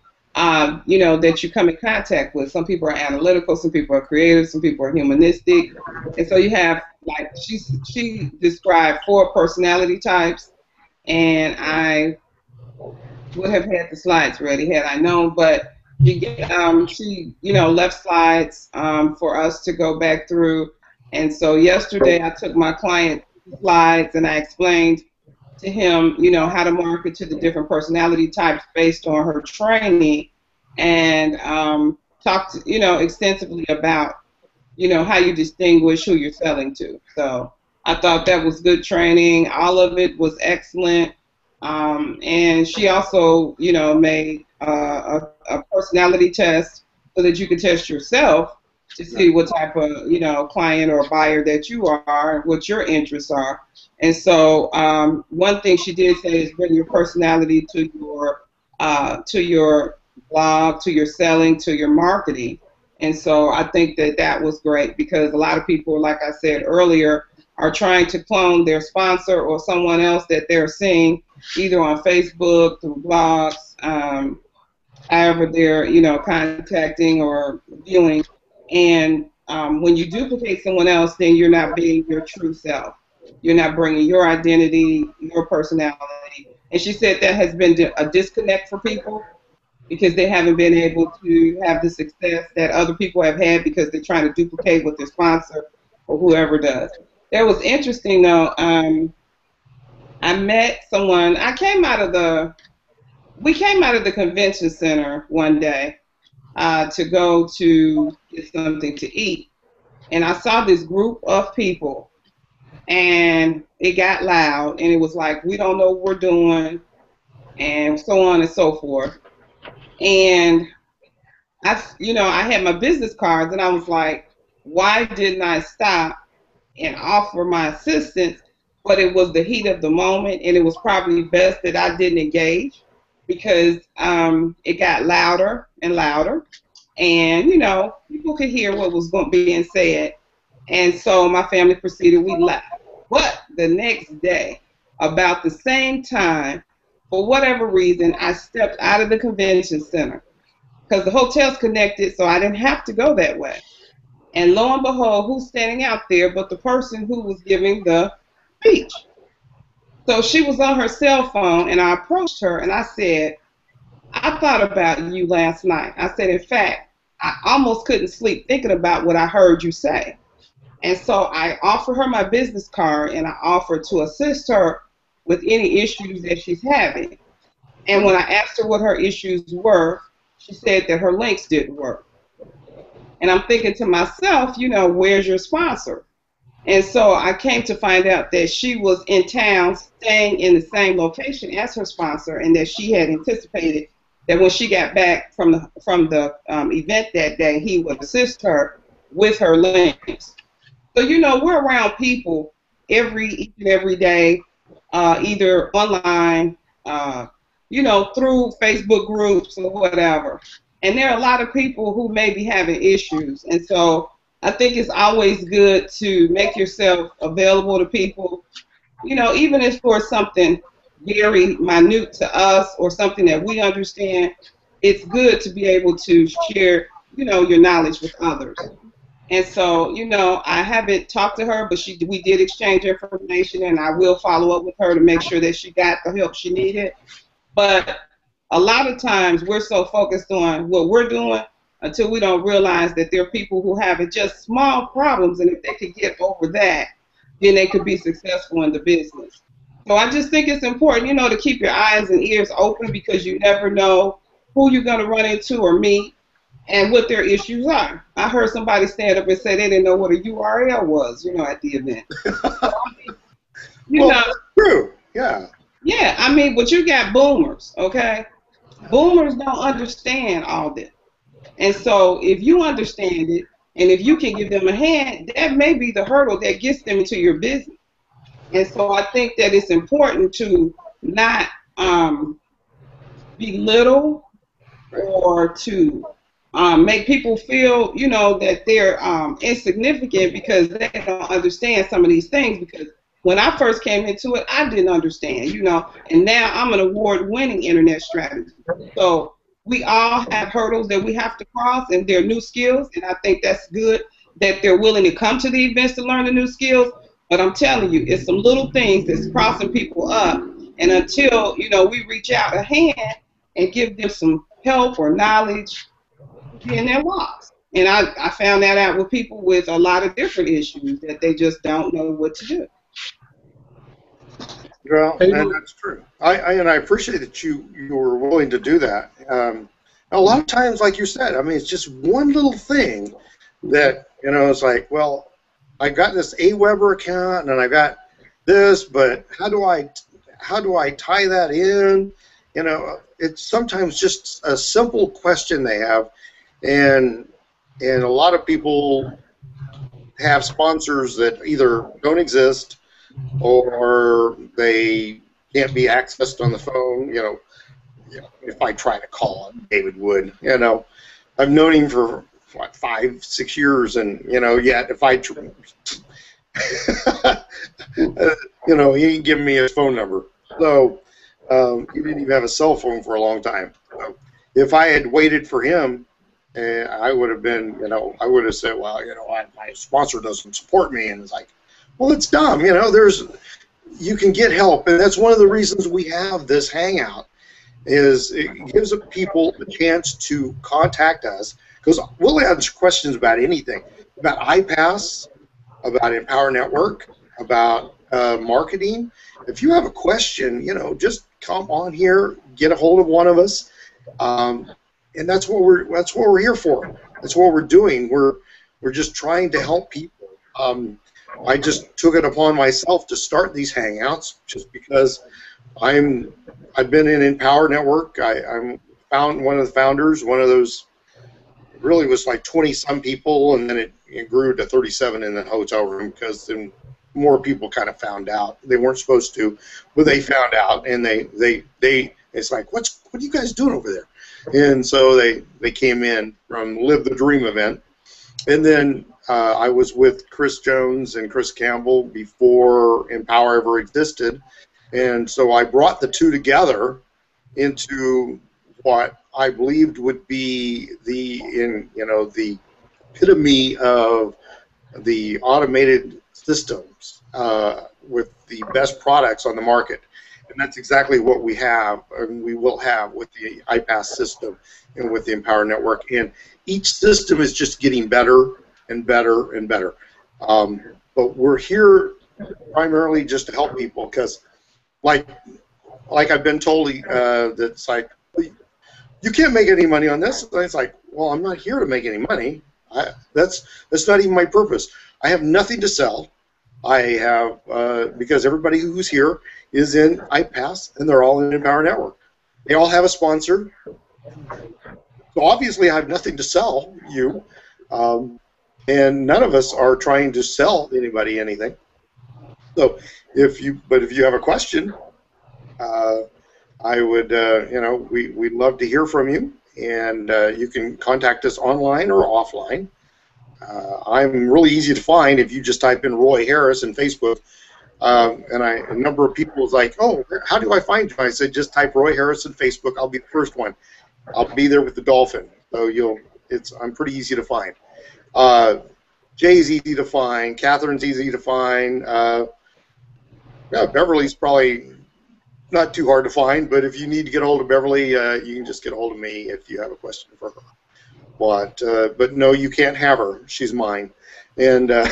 you know, that you come in contact with. Some people are analytical, some people are creative, some people are humanistic, and so you have like she described 4 personality types, and I would have had the slides ready had I known, but she you know left slides for us to go back through, and so yesterday I took my client slides and I explained to him, you know, how to market to the different personality types based on her training, and talked, you know, extensively about, you know, how you distinguish who you're selling to. So I thought that was good training. All of it was excellent. And she also, you know, made a personality test so that you could test yourself to see what type of, you know, client or buyer that you are, what your interests are. And so one thing she did say is bring your personality to your blog, to your selling, to your marketing. And so I think that that was great because a lot of people, like I said earlier, are trying to clone their sponsor or someone else that they're seeing either on Facebook, through blogs, however they're, you know, contacting or viewing. And when you duplicate someone else, then you're not being your true self. You're not bringing your identity, your personality. And she said that has been a disconnect for people because they haven't been able to have the success that other people have had because they're trying to duplicate what their sponsor or whoever does. That was interesting though. I met someone. We came out of the convention center one day to go to get something to eat, and I saw this group of people, and it got loud, and it was like, we don't know what we're doing, and so on and so forth. And I had my business cards, and I was like, why didn't I stop and offer my assistance? But it was the heat of the moment, and it was probably best that I didn't engage because it got louder and louder, and you know people could hear what was being said, and so my family proceeded. We left, but the next day, about the same time, for whatever reason, I stepped out of the convention center because the hotel's connected, so I didn't have to go that way. And lo and behold, who's standing out there but the person who was giving the speech? So she was on her cell phone, and I approached her and I said, I thought about you last night. I said, in fact, I almost couldn't sleep thinking about what I heard you say. And so I offered her my business card and I offered to assist her with any issues that she's having. And when I asked her what her issues were, she said that her links didn't work. And I'm thinking to myself, you know, where's your sponsor? And so I came to find out that she was in town staying in the same location as her sponsor, and that she had anticipated that when she got back from the event that day, he would assist her with her links. So, you know, we're around people each and every day, either online, you know, through Facebook groups or whatever. And there are a lot of people who may be having issues. And so I think it's always good to make yourself available to people, you know, even if for something very minute to us or something that we understand, it's good to be able to share, you know, your knowledge with others. And so, you know, I haven't talked to her, but we did exchange information, and I will follow up with her to make sure that she got the help she needed. But a lot of times we're so focused on what we're doing until we don't realize that there are people who have just small problems, and if they could get over that, then they could be successful in the business. So I just think it's important, you know, to keep your eyes and ears open because you never know who you're going to run into or meet and what their issues are. I heard somebody stand up and say they didn't know what a URL was, you know, at the event. True, yeah. Yeah, I mean, but you got boomers, okay? Boomers don't understand all this. And so if you understand it, and if you can give them a hand, that may be the hurdle that gets them into your business. And so I think that it's important to not belittle or to make people feel, you know, that they're insignificant because they don't understand some of these things. Because when I first came into it, I didn't understand, you know, and now I'm an award-winning internet strategist. So we all have hurdles that we have to cross, and they're new skills, and I think that's good that they're willing to come to the events to learn the new skills. But I'm telling you, it's some little things that's crossing people up, and until we reach out a hand and give them some help or knowledge, then they're lost. And I found that out with people with a lot of different issues that they just don't know what to do. Well, and that's true. I appreciate that you were willing to do that. A lot of times, like you said, I mean, it's just one little thing that it's like, well, I got this AWeber account and I got this, but how do I tie that in? It's sometimes just a simple question they have, and a lot of people have sponsors that either don't exist or they can't be accessed on the phone. If I try to call him, David Wood, I've known him for what, 5-6 years, and yet if I he ain't giving me his phone number. So he didn't even have a cell phone for a long time. So if I had waited for him, I would have been, I would have said, well, my sponsor doesn't support me, and it's like, well, it's dumb. You can get help, and that's one of the reasons we have this hangout. Is it gives people a chance to contact us, because we'll answer questions about anything, about iPAS, about Empower Network, about marketing. If you have a question, just come on here, get a hold of one of us, and that's what we're here for. That's what we're doing. We're just trying to help people. I just took it upon myself to start these hangouts just because I've been in Empower Network. I'm one of the founders. One of those really was like 20-some people, and then it grew to 37 in the hotel room because then more people kind of found out. They weren't supposed to, but they found out, and they it's like, what are you guys doing over there? And so they came in from Live the Dream event, and then I was with Chris Jones and Chris Campbell before Empower ever existed. And so I brought the two together into what I believed would be the epitome of the automated systems with the best products on the market. And that's exactly what we have, and we will have with the iPAS system and with the Empower Network. And each system is just getting better and better and better. But we're here primarily just to help people, because like I've been told that it's like, you can't make any money on this. And it's like, well, I'm not here to make any money. That's not even my purpose. I have nothing to sell. I have because everybody who's here is in iPAS, and they're all in Empower Network. They all have a sponsor. So obviously I have nothing to sell you, and none of us are trying to sell anybody anything. So if you have a question, I would, we'd love to hear from you, and you can contact us online or offline. I'm really easy to find if you just type in Roy Harris in Facebook. And a number of people was like, oh, how do I find you? I said, just type Roy Harris in Facebook. I'll be the first one. I'll be there with the dolphin. So I'm pretty easy to find. Jay's easy to find. Catherine's easy to find. Beverly's probably not too hard to find, but if you need to get a hold of Beverly, you can just get a hold of me if you have a question for her. But no, you can't have her. She's mine. And I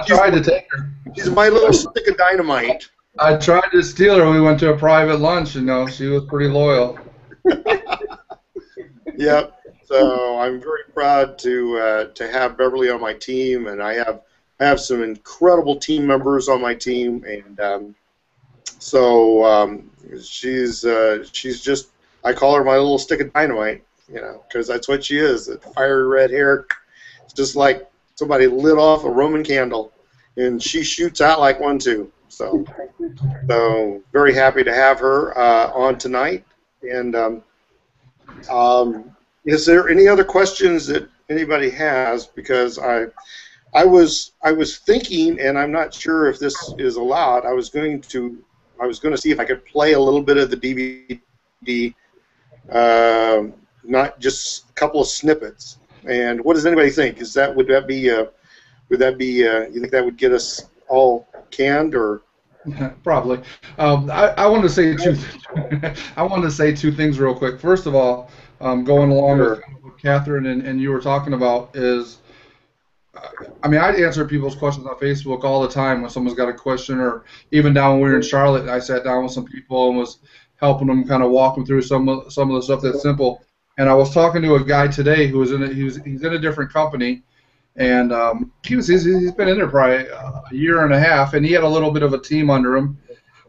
tried to take her. She's my little stick of dynamite. I tried to steal her. We went to a private lunch, and she was pretty loyal. Yep. So I'm very proud to have Beverly on my team, and I have some incredible team members on my team, and she's just, I call her my little stick of dynamite, because that's what she is. That fiery red hair, it's just like somebody lit off a Roman candle, and she shoots out like one too. So very happy to have her on tonight. And is there any other questions that anybody has? Because I was thinking, and I'm not sure if this is allowed. I was going to see if I could play a little bit of the DVD not just a couple of snippets. And what does anybody think? Would that be you think that would get us all canned or? Probably. I wanted to say two. I wanted to say two things real quick. First of all, going along with kind of what Catherine and you were talking about is, I mean, I answer people's questions on Facebook all the time when someone's got a question, or even down when we were in Charlotte, I sat down with some people and was helping them kind of walk them through some of the stuff that's simple. And I was talking to a guy today who was he's in a different company, and he's been in there probably a year and a half, and he had a little bit of a team under him.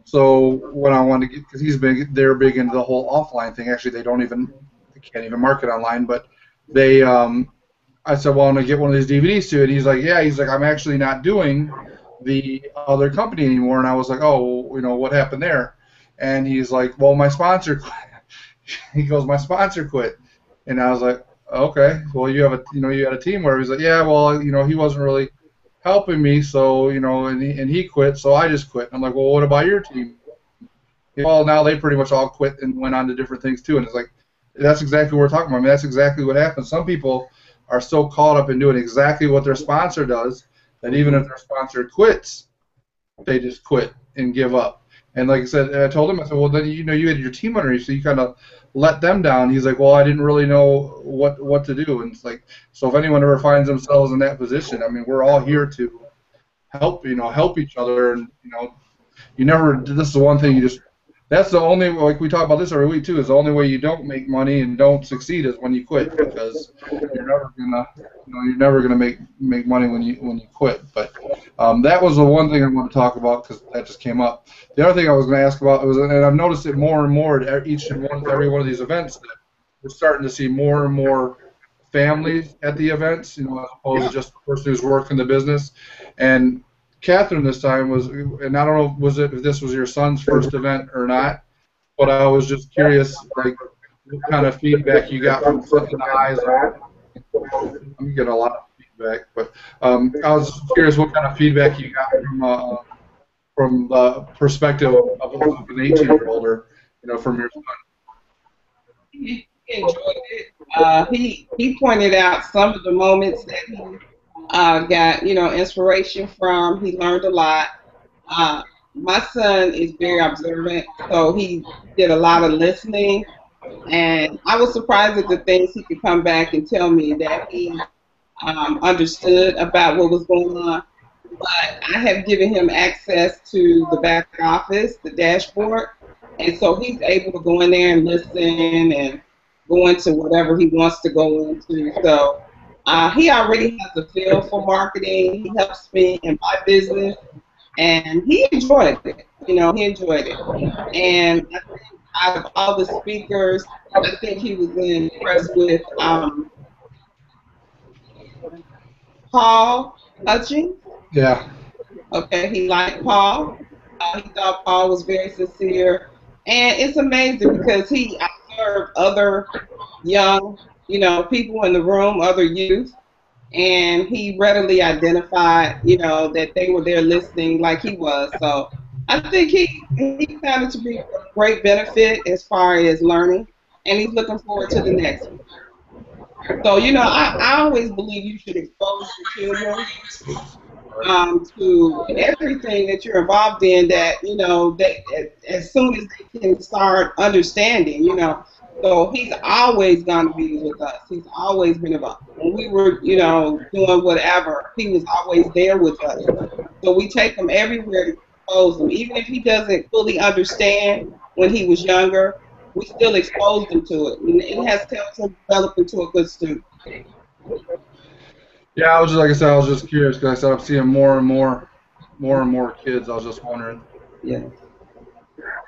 So what I wanted to get, because they're big into the whole offline thing. Actually, they can't even market online, but they I said, well, I'm gonna get one of these DVDs to it. He's like, yeah. He's like, I'm actually not doing the other company anymore. And I was like, oh, what happened there? And he's like, well, my sponsor quit. He goes, my sponsor quit. And I was like, okay, well, you had a team where he's like, yeah, well, he wasn't really helping me, so and he quit, so I just quit. I'm like, well, what about your team? Well, now they pretty much all quit and went on to different things too. And it's like, that's exactly what we're talking about. I mean, that's exactly what happens. Some people are so caught up in doing exactly what their sponsor does that even if their sponsor quits, they just quit and give up. And like I said, I told him, I said, well, then you had your team under you, so you kind of let them down. He's like, well, I didn't really know what to do. And it's like, so if anyone ever finds themselves in that position, I mean, we're all here to help each other. And this is the one thing that's the only, like we talk about this every week too, is the only way you don't make money and don't succeed is when you quit, because you're never gonna make money when you quit. But that was the one thing I want to talk about because that just came up. The other thing I was going to ask about was, and I've noticed it more and more at every one of these events, that we're starting to see more and more families at the events, as opposed to just the person who's working the business. And Catherine this time was, and I don't know if this was your son's first event or not, but I was just curious, like, what kind of feedback you got from flipping the eyes on. I'm getting a lot of feedback, but I was curious what kind of feedback you got from the perspective of an 18-year-old, or from your son. He enjoyed it. He pointed out some of the moments that he got inspiration from. He learned a lot. My son is very observant, so he did a lot of listening, and I was surprised at the things he could come back and tell me that he understood about what was going on. But I have given him access to the back office, the dashboard, and so he's able to go in there and listen and go into whatever he wants to go into. So he already has a feel for marketing. He helps me in my business, and he enjoyed it. He enjoyed it. And I think out of all the speakers, I think he was impressed with Paul Hutchings. Yeah. Okay, he liked Paul. He thought Paul was very sincere. And it's amazing because he observed other young, people in the room, other youth, and he readily identified, that they were there listening like he was. So I think he found it to be a great benefit as far as learning, and he's looking forward to the next one. So, I always believe you should expose your children to everything that you're involved in, that as soon as they can start understanding, So he's always going to be with us. He's always been about. When we were, doing whatever, he was always there with us. So we take him everywhere to expose him, even if he doesn't fully understand when he was younger. We still exposed him to it, and it has helped him develop into a good student. Yeah, I was just curious because I said I'm seeing more and more kids. I was just wondering. Yeah.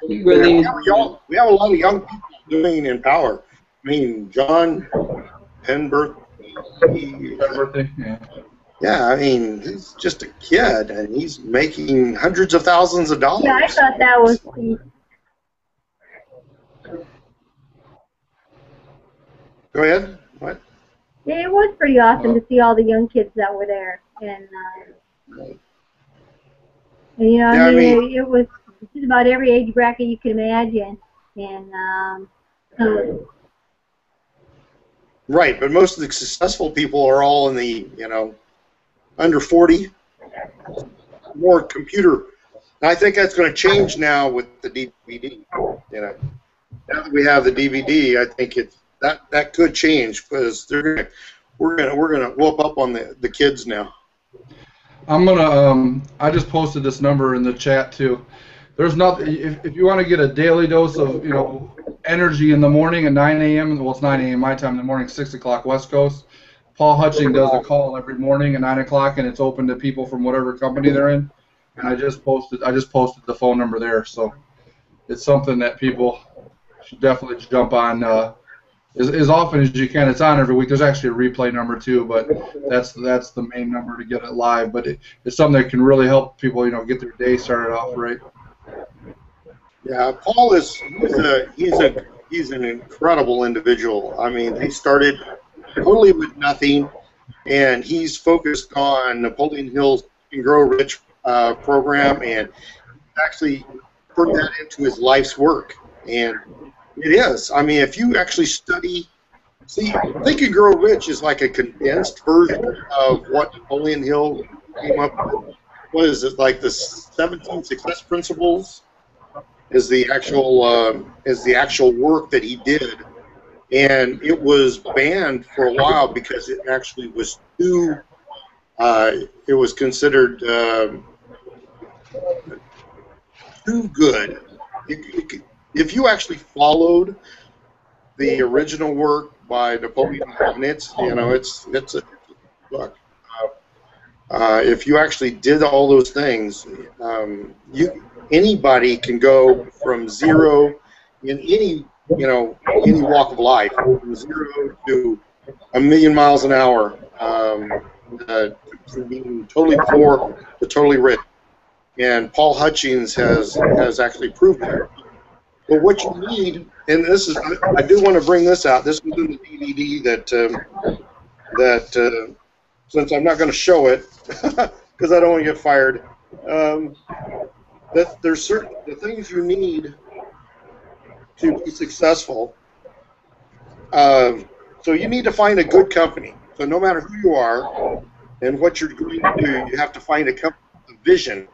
He really. We have a lot of young people doing in power. I mean, John Penberth. Yeah, I mean, he's just a kid, and he's making hundreds of thousands of dollars. Yeah, I thought that was. Go ahead. What? Yeah, it was pretty awesome to see all the young kids that were there, and I mean, it was just about every age bracket you can imagine, and so Right, but most of the successful people are all in the, under 40, more computer. And I think that's going to change now with the DVD. Now that we have the DVD, I think that could change because we're gonna whoop up on the kids now. I just posted this number in the chat too. There's nothing, if you want to get a daily dose of, energy in the morning at 9 a.m., well, it's 9 a.m. my time in the morning, 6 o'clock West Coast. Paul Hutching does a call every morning at 9 o'clock, and it's open to people from whatever company they're in. And I just posted the phone number there, so it's something that people should definitely jump on as often as you can. It's on every week. There's actually a replay number too, but that's the main number to get it live. But it's something that can really help people, get their day started off right. Yeah, Paul he's an incredible individual. I mean, he started totally with nothing, and he's focused on Napoleon Hill's Think and Grow Rich program, and actually turned that into his life's work. And it is. I mean, if you actually study, Think and Grow Rich is like a condensed version of what Napoleon Hill came up with. What is it, like the 17 Success Principles? Is the actual work that he did, and it was banned for a while because it actually was too. It was considered too good. If you actually followed the original work by Napoleon, and it's a book. If you actually did all those things, anybody can go from zero in any walk of life, from 0 to 1,000,000 miles an hour, from being totally poor to totally rich. And Paul Hutchings has actually proved that. But what you need, and this is, I do want to bring this out. This was in the DVD that since I'm not going to show it because I don't want to get fired. That there's certain the things you need to be successful. So you need to find a good company. So no matter who you are and what you're going to do, you have to find a company,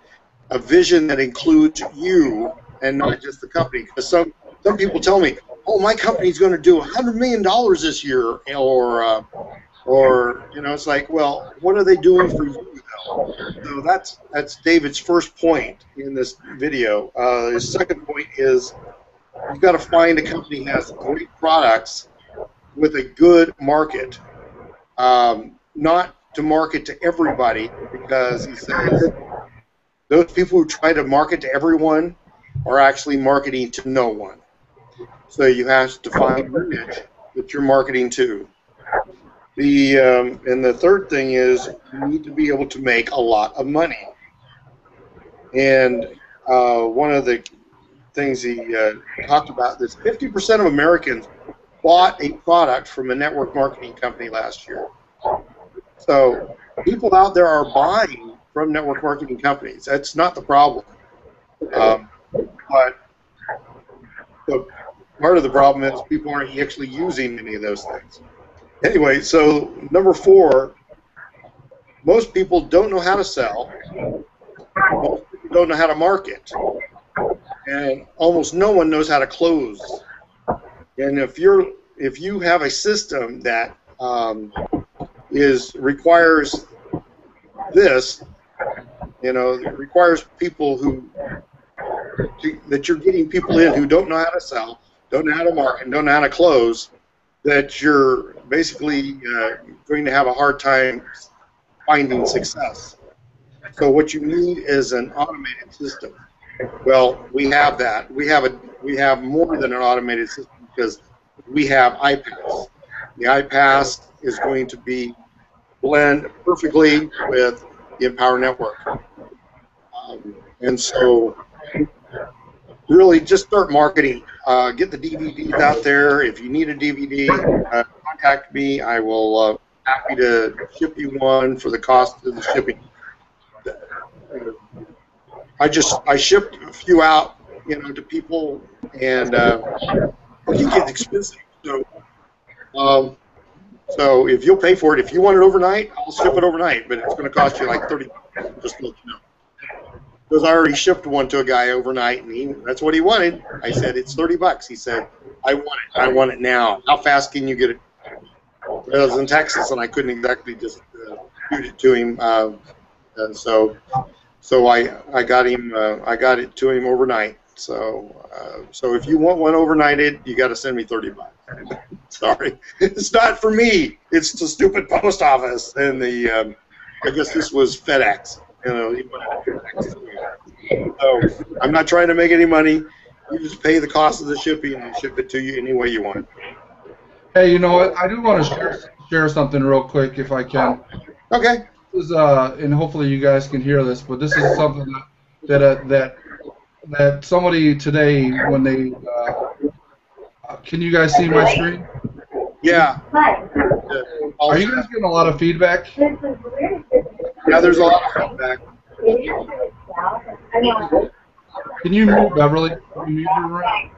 a vision that includes you and not just the company. Because some people tell me, "Oh, my company's going to do $100 million this year," or it's like, well, what are they doing for you though? So that's David's first point in this video. His second point is you've got to find a company that has great products with a good market, not to market to everybody, because he says those people who try to market to everyone are actually marketing to no one. So you have to find a niche that you're marketing to. And the third thing is you need to be able to make a lot of money. And one of the things he talked about is 50% of Americans bought a product from a network marketing company last year. So people out there are buying from network marketing companies. That's not the problem. But part of the problem is people aren't actually using any of those things. Anyway, so number 4, most people don't know how to sell. Most people don't know how to market. And almost no one knows how to close. And if you have a system that requires this, it requires people that you're getting people in who don't know how to sell, don't know how to market, don't know how to close, that you're basically going to have a hard time finding success. So what you need is an automated system. Well, we have that. We have more than an automated system because we have iPAS. The iPAS is going to blend perfectly with the Empower Network. And so really just start marketing. Get the DVDs out there. If you need a DVD, contact me. I will happy to ship you one for the cost of the shipping. I shipped a few out, to people, and it gets expensive. So So if you'll pay for it, if you want it overnight, I'll ship it overnight, but it's going to cost you like 30 bucks, just to let you know. Because I already shipped one to a guy overnight, and that's what he wanted. I said, it's 30 bucks. He said, I want it. I want it now. How fast can you get it? Well, I was in Texas, and I couldn't exactly just shoot it to him. And so I got it to him overnight. So if you want one overnighted, you got to send me 30 bucks. Sorry, it's not for me. It's the stupid post office and the. I guess this was FedEx. You know, so I'm not trying to make any money. You just pay the cost of the shipping and ship it to you any way you want. Hey, you know what? I do want to share something real quick if I can. Okay. This is, and hopefully you guys can hear this, but this is something that somebody today when they can you guys see my screen? Yeah. Are you guys getting a lot of feedback? Yeah, there's a lot of feedback. Can you mute Beverly? Can you mute her right?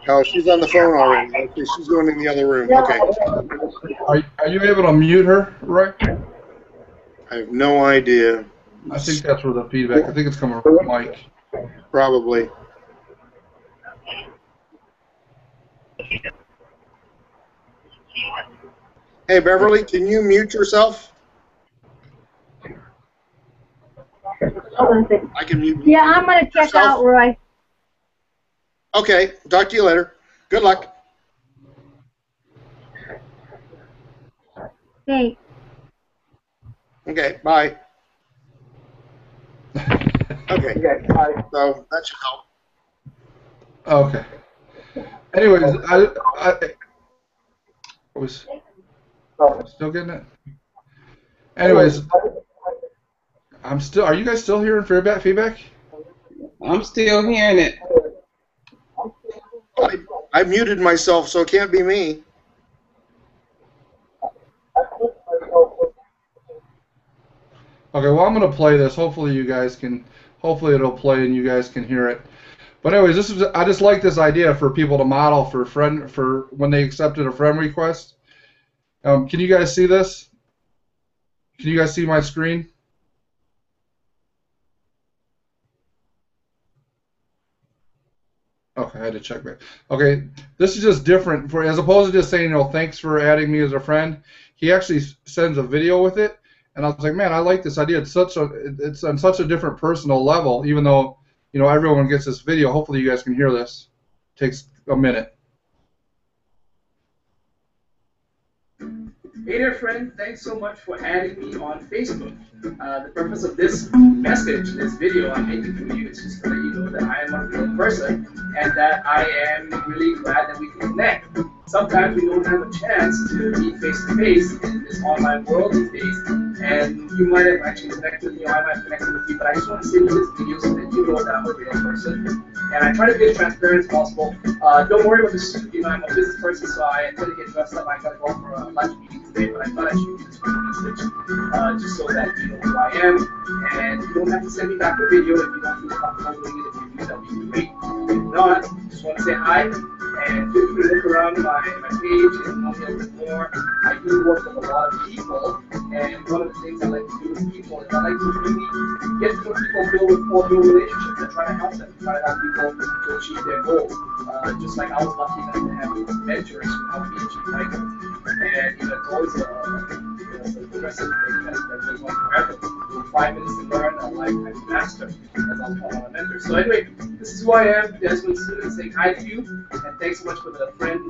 Oh, she's on the phone already. Okay, she's going in the other room. Okay. Are you able to mute her, Roy? I have no idea. I think that's where the feedback. I think it's coming from Mike. Probably. Hey, Beverly, can you mute yourself? I can mute. Yeah, I'm going to check yourself. out, Roy. Okay, talk to you later. Good luck. Thanks. Okay, bye. Okay, so that should help. Okay. Anyways, I was still getting it. Anyways, I'm still. Are you guys still hearing feedback? I'm still hearing it. I muted myself, so it can't be me. Okay, well, I'm going to play this. Hopefully you guys can, hopefully it'll play and you guys can hear it. But anyways, I just like this idea for people to model for when they accepted a friend request. Can you guys see this? Can you guys see my screen? Okay, I had to check that. Okay, this is just different as opposed to just saying, thanks for adding me as a friend. He actually sends a video with it. And I was like, man, I like this idea. It's on such a different personal level, even though, everyone gets this video. Hopefully you guys can hear this. It takes a minute. Hey there, friend. Thanks so much for adding me on Facebook. The purpose of this message, this video I'm making for you is just to let you know that I am a real person and that I am really glad that we can connect. Sometimes we don't have a chance to meet face-to-face in this online world these days, and you might have actually connected with me, or I might have connected with you, but I just want to send you this video so that you know that I'm a real person. And I try to be as transparent as possible. Don't worry about the suit. I'm a business person, so I tend to get dressed up. I got to go for a lunch meeting today, but I thought I should do this message just so that you know who I am. And you don't have to send me back the video if you don't feel comfortable doing it. If you do, that would be great. If not, just want to say hi. And feel free to look around my page and know me a bit more. I do work with a lot of people, and one of the things I like to do with people is I like to really get to know people, build rapport, build relationships, and try to help them, try to help people to achieve their goals. Just like I was lucky enough to have mentors who helped me achieve my goals. And it's always a progressive thing that goes on forever. 5 minutes to learn, a lifetime to master, as I'll call a mentor. So anyway, this is who I am, Desmond Student, saying hi to you, and thanks so much for the friend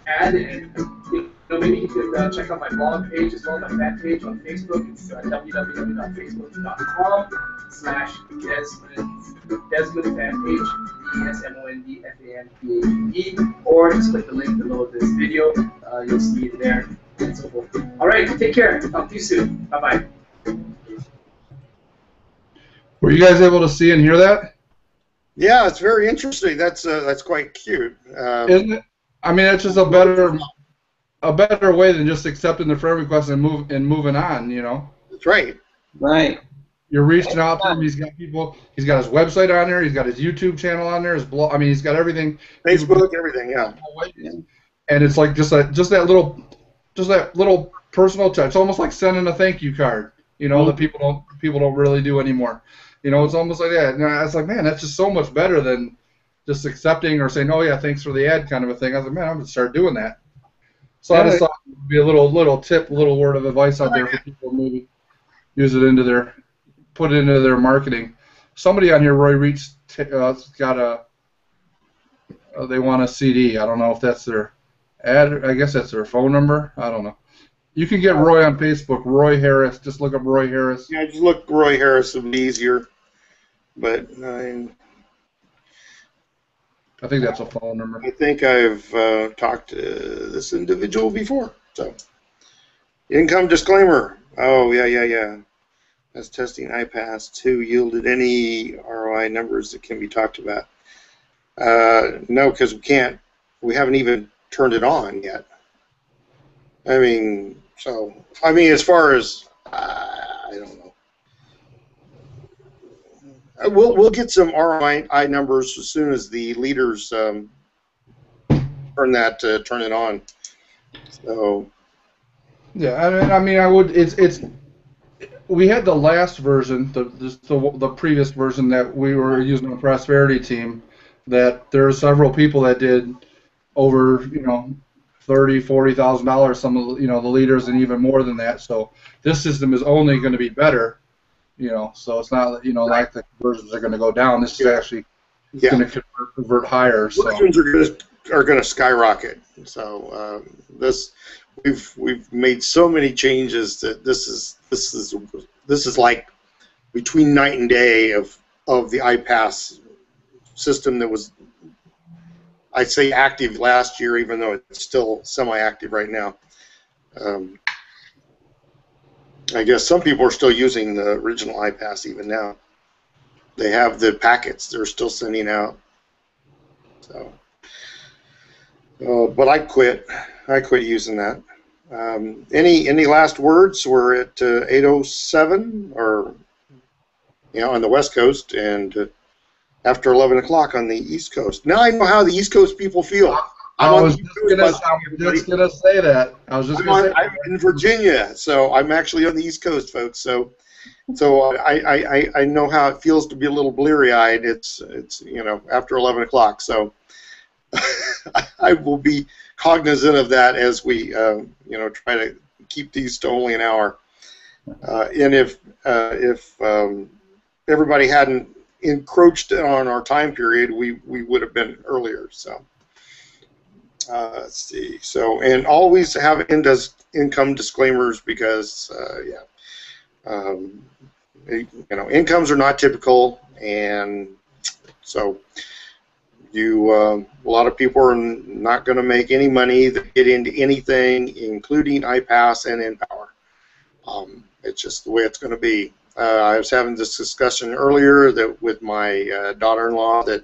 ad. And maybe you could check out my blog page as well, my fan page on Facebook. It's www.facebook.com/Desmond fan page, DesmondFanPage, or just click the link below this video. You'll see it there, and so forth. All right, take care. Talk to you soon. Bye-bye. Were you guys able to see and hear that? Yeah, it's very interesting. That's quite cute. Isn't it? I mean, it's just a better way than just accepting the friend request and moving on. That's right. Right. You're reaching out to him. He's got people. He's got his website on there. He's got his YouTube channel on there. His blog. I mean, he's got everything. Facebook, everything. Yeah. And it's like just that little just that little personal touch, almost like sending a thank you card. You know, that people don't really do anymore. You know, it's almost like that. And I was like, man, that's just so much better than just accepting or saying, oh yeah, thanks for the ad kind of a thing. I was like, man, I'm gonna start doing that. So I just thought it would be a little tip, a little word of advice out there for people to maybe use it into their, put it into their marketing. Somebody on here, Roy Reach, got a, they want a CD. I don't know if that's their ad. I guess that's their phone number. I don't know. You can get Roy on Facebook, Roy Harris. Just look up Roy Harris. Yeah, just look Roy Harris would be easier. But I think that's a phone number. I think I've talked to this individual before. So, income disclaimer. Oh, yeah. As testing iPAS2 yielded any ROI numbers that can be talked about? No, because we haven't even turned it on yet. I mean, as far as, I don't know. We'll get some ROI numbers as soon as the leaders turn it on. So. Yeah, I would. We had the last version, the previous version that we were using on the Prosperity team. That there are several people that did over, $30,000-$40,000. Some of the leaders, and even more than that. So this system is only going to be better. So it's not, like the conversions are going to go down. This is actually going to convert higher. So Conversions are going to skyrocket. So we've made so many changes that this is like between night and day of the iPAS system that was, I'd say, active last year, even though it's still semi-active right now. I guess some people are still using the original iPAS even now. They have the packets they're still sending out. So, but I quit using that. Any last words? We're at 8:07, or on the West Coast, and after 11 o'clock on the East Coast. Now I know how the East Coast people feel. I was just gonna say that. I'm in Virginia, so I'm actually on the East Coast, folks. So I know how it feels to be a little bleary-eyed. It's after 11 o'clock. So I will be cognizant of that as we try to keep these to only an hour. And if everybody hadn't encroached on our time period, we would have been earlier. So. Let's see. So, and always have income disclaimers, because incomes are not typical, and so a lot of people are not going to make any money that get into anything, including iPAS and InPower. It's just the way it's going to be. I was having this discussion earlier with my daughter-in-law that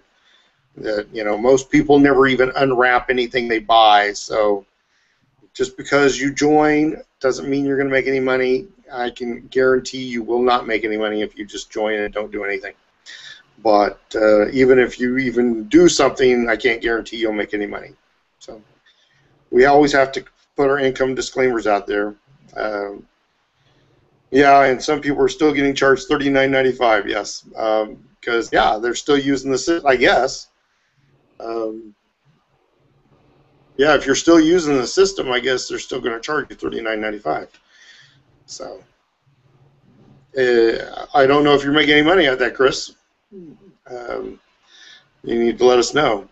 most people never even unwrap anything they buy. So just because you join doesn't mean you're going to make any money. I can guarantee you will not make any money if you just join and don't do anything. But even if you even do something, I can't guarantee you'll make any money. So we always have to put our income disclaimers out there. And some people are still getting charged $39.95. Yes, because they're still using the system, I guess. If you're still using the system, I guess they're still going to charge you $39.95. So I don't know if you're making any money at that, Chris. You need to let us know.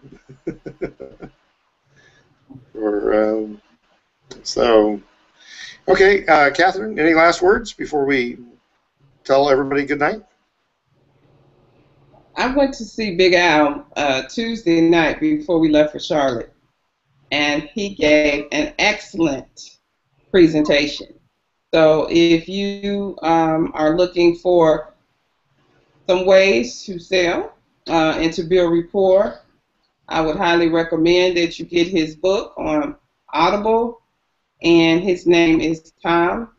Okay, Catherine, any last words before we tell everybody good night? I went to see Big Al Tuesday night before we left for Charlotte, and he gave an excellent presentation. So if you are looking for some ways to sell and to build rapport, I would highly recommend that you get his book on Audible, and his name is Tom,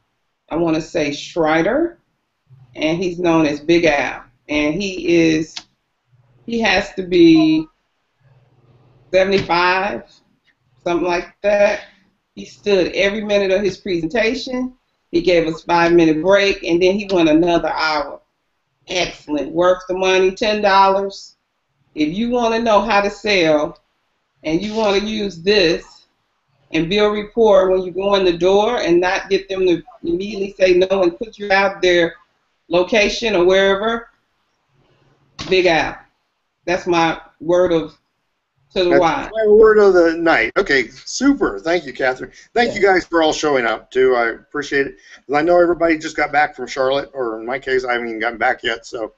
I want to say Schreider, and he's known as Big Al, and he has to be 75, something like that. He stood every minute of his presentation. He gave us 5-minute break, and then he went another hour. Excellent. Worth the money, $10. If you want to know how to sell and you want to use this and build rapport when you go in the door and not get them to immediately say no and put you out their location or wherever, Big Al. That's my word to the That's wise. my word of the night. Okay, super. Thank you, Catherine. Thank you guys for all showing up, too. I appreciate it. I know everybody just got back from Charlotte, or in my case, I haven't even gotten back yet, so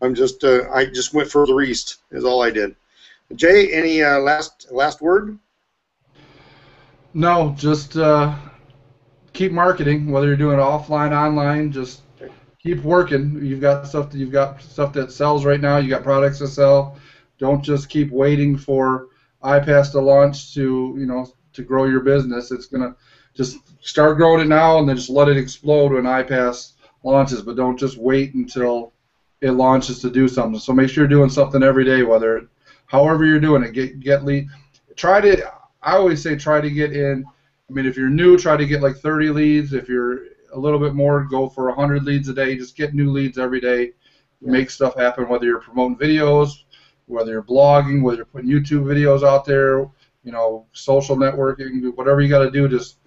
I'm just, I just went further east is all I did. Jay, any last word? No, just keep marketing, whether you're doing it offline, online, just keep working. You've got stuff that sells right now. You got products to sell. Don't just keep waiting for iPAS to launch to grow your business. It's gonna just start growing it now and then just let it explode when iPAS launches. But don't just wait until it launches to do something. So make sure you're doing something every day, however you're doing it. Get lead. I always say try to get in. I mean, if you're new, try to get like 30 leads. If you're a little bit more, go for 100 leads a day. Just get new leads every day. Make stuff happen, whether you're promoting videos, whether you're blogging, whether you're putting YouTube videos out there, social networking, whatever you got to do, just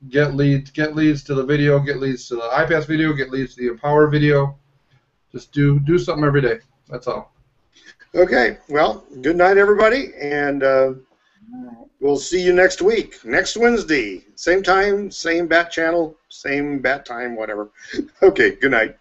get leads to the video, get leads to the iPass video, get leads to the Empower video. Just do something every day. That's all. Okay, well, good night, everybody, and we'll see you next week, next Wednesday. Same time, same bat channel, same bat time, whatever. Okay, good night.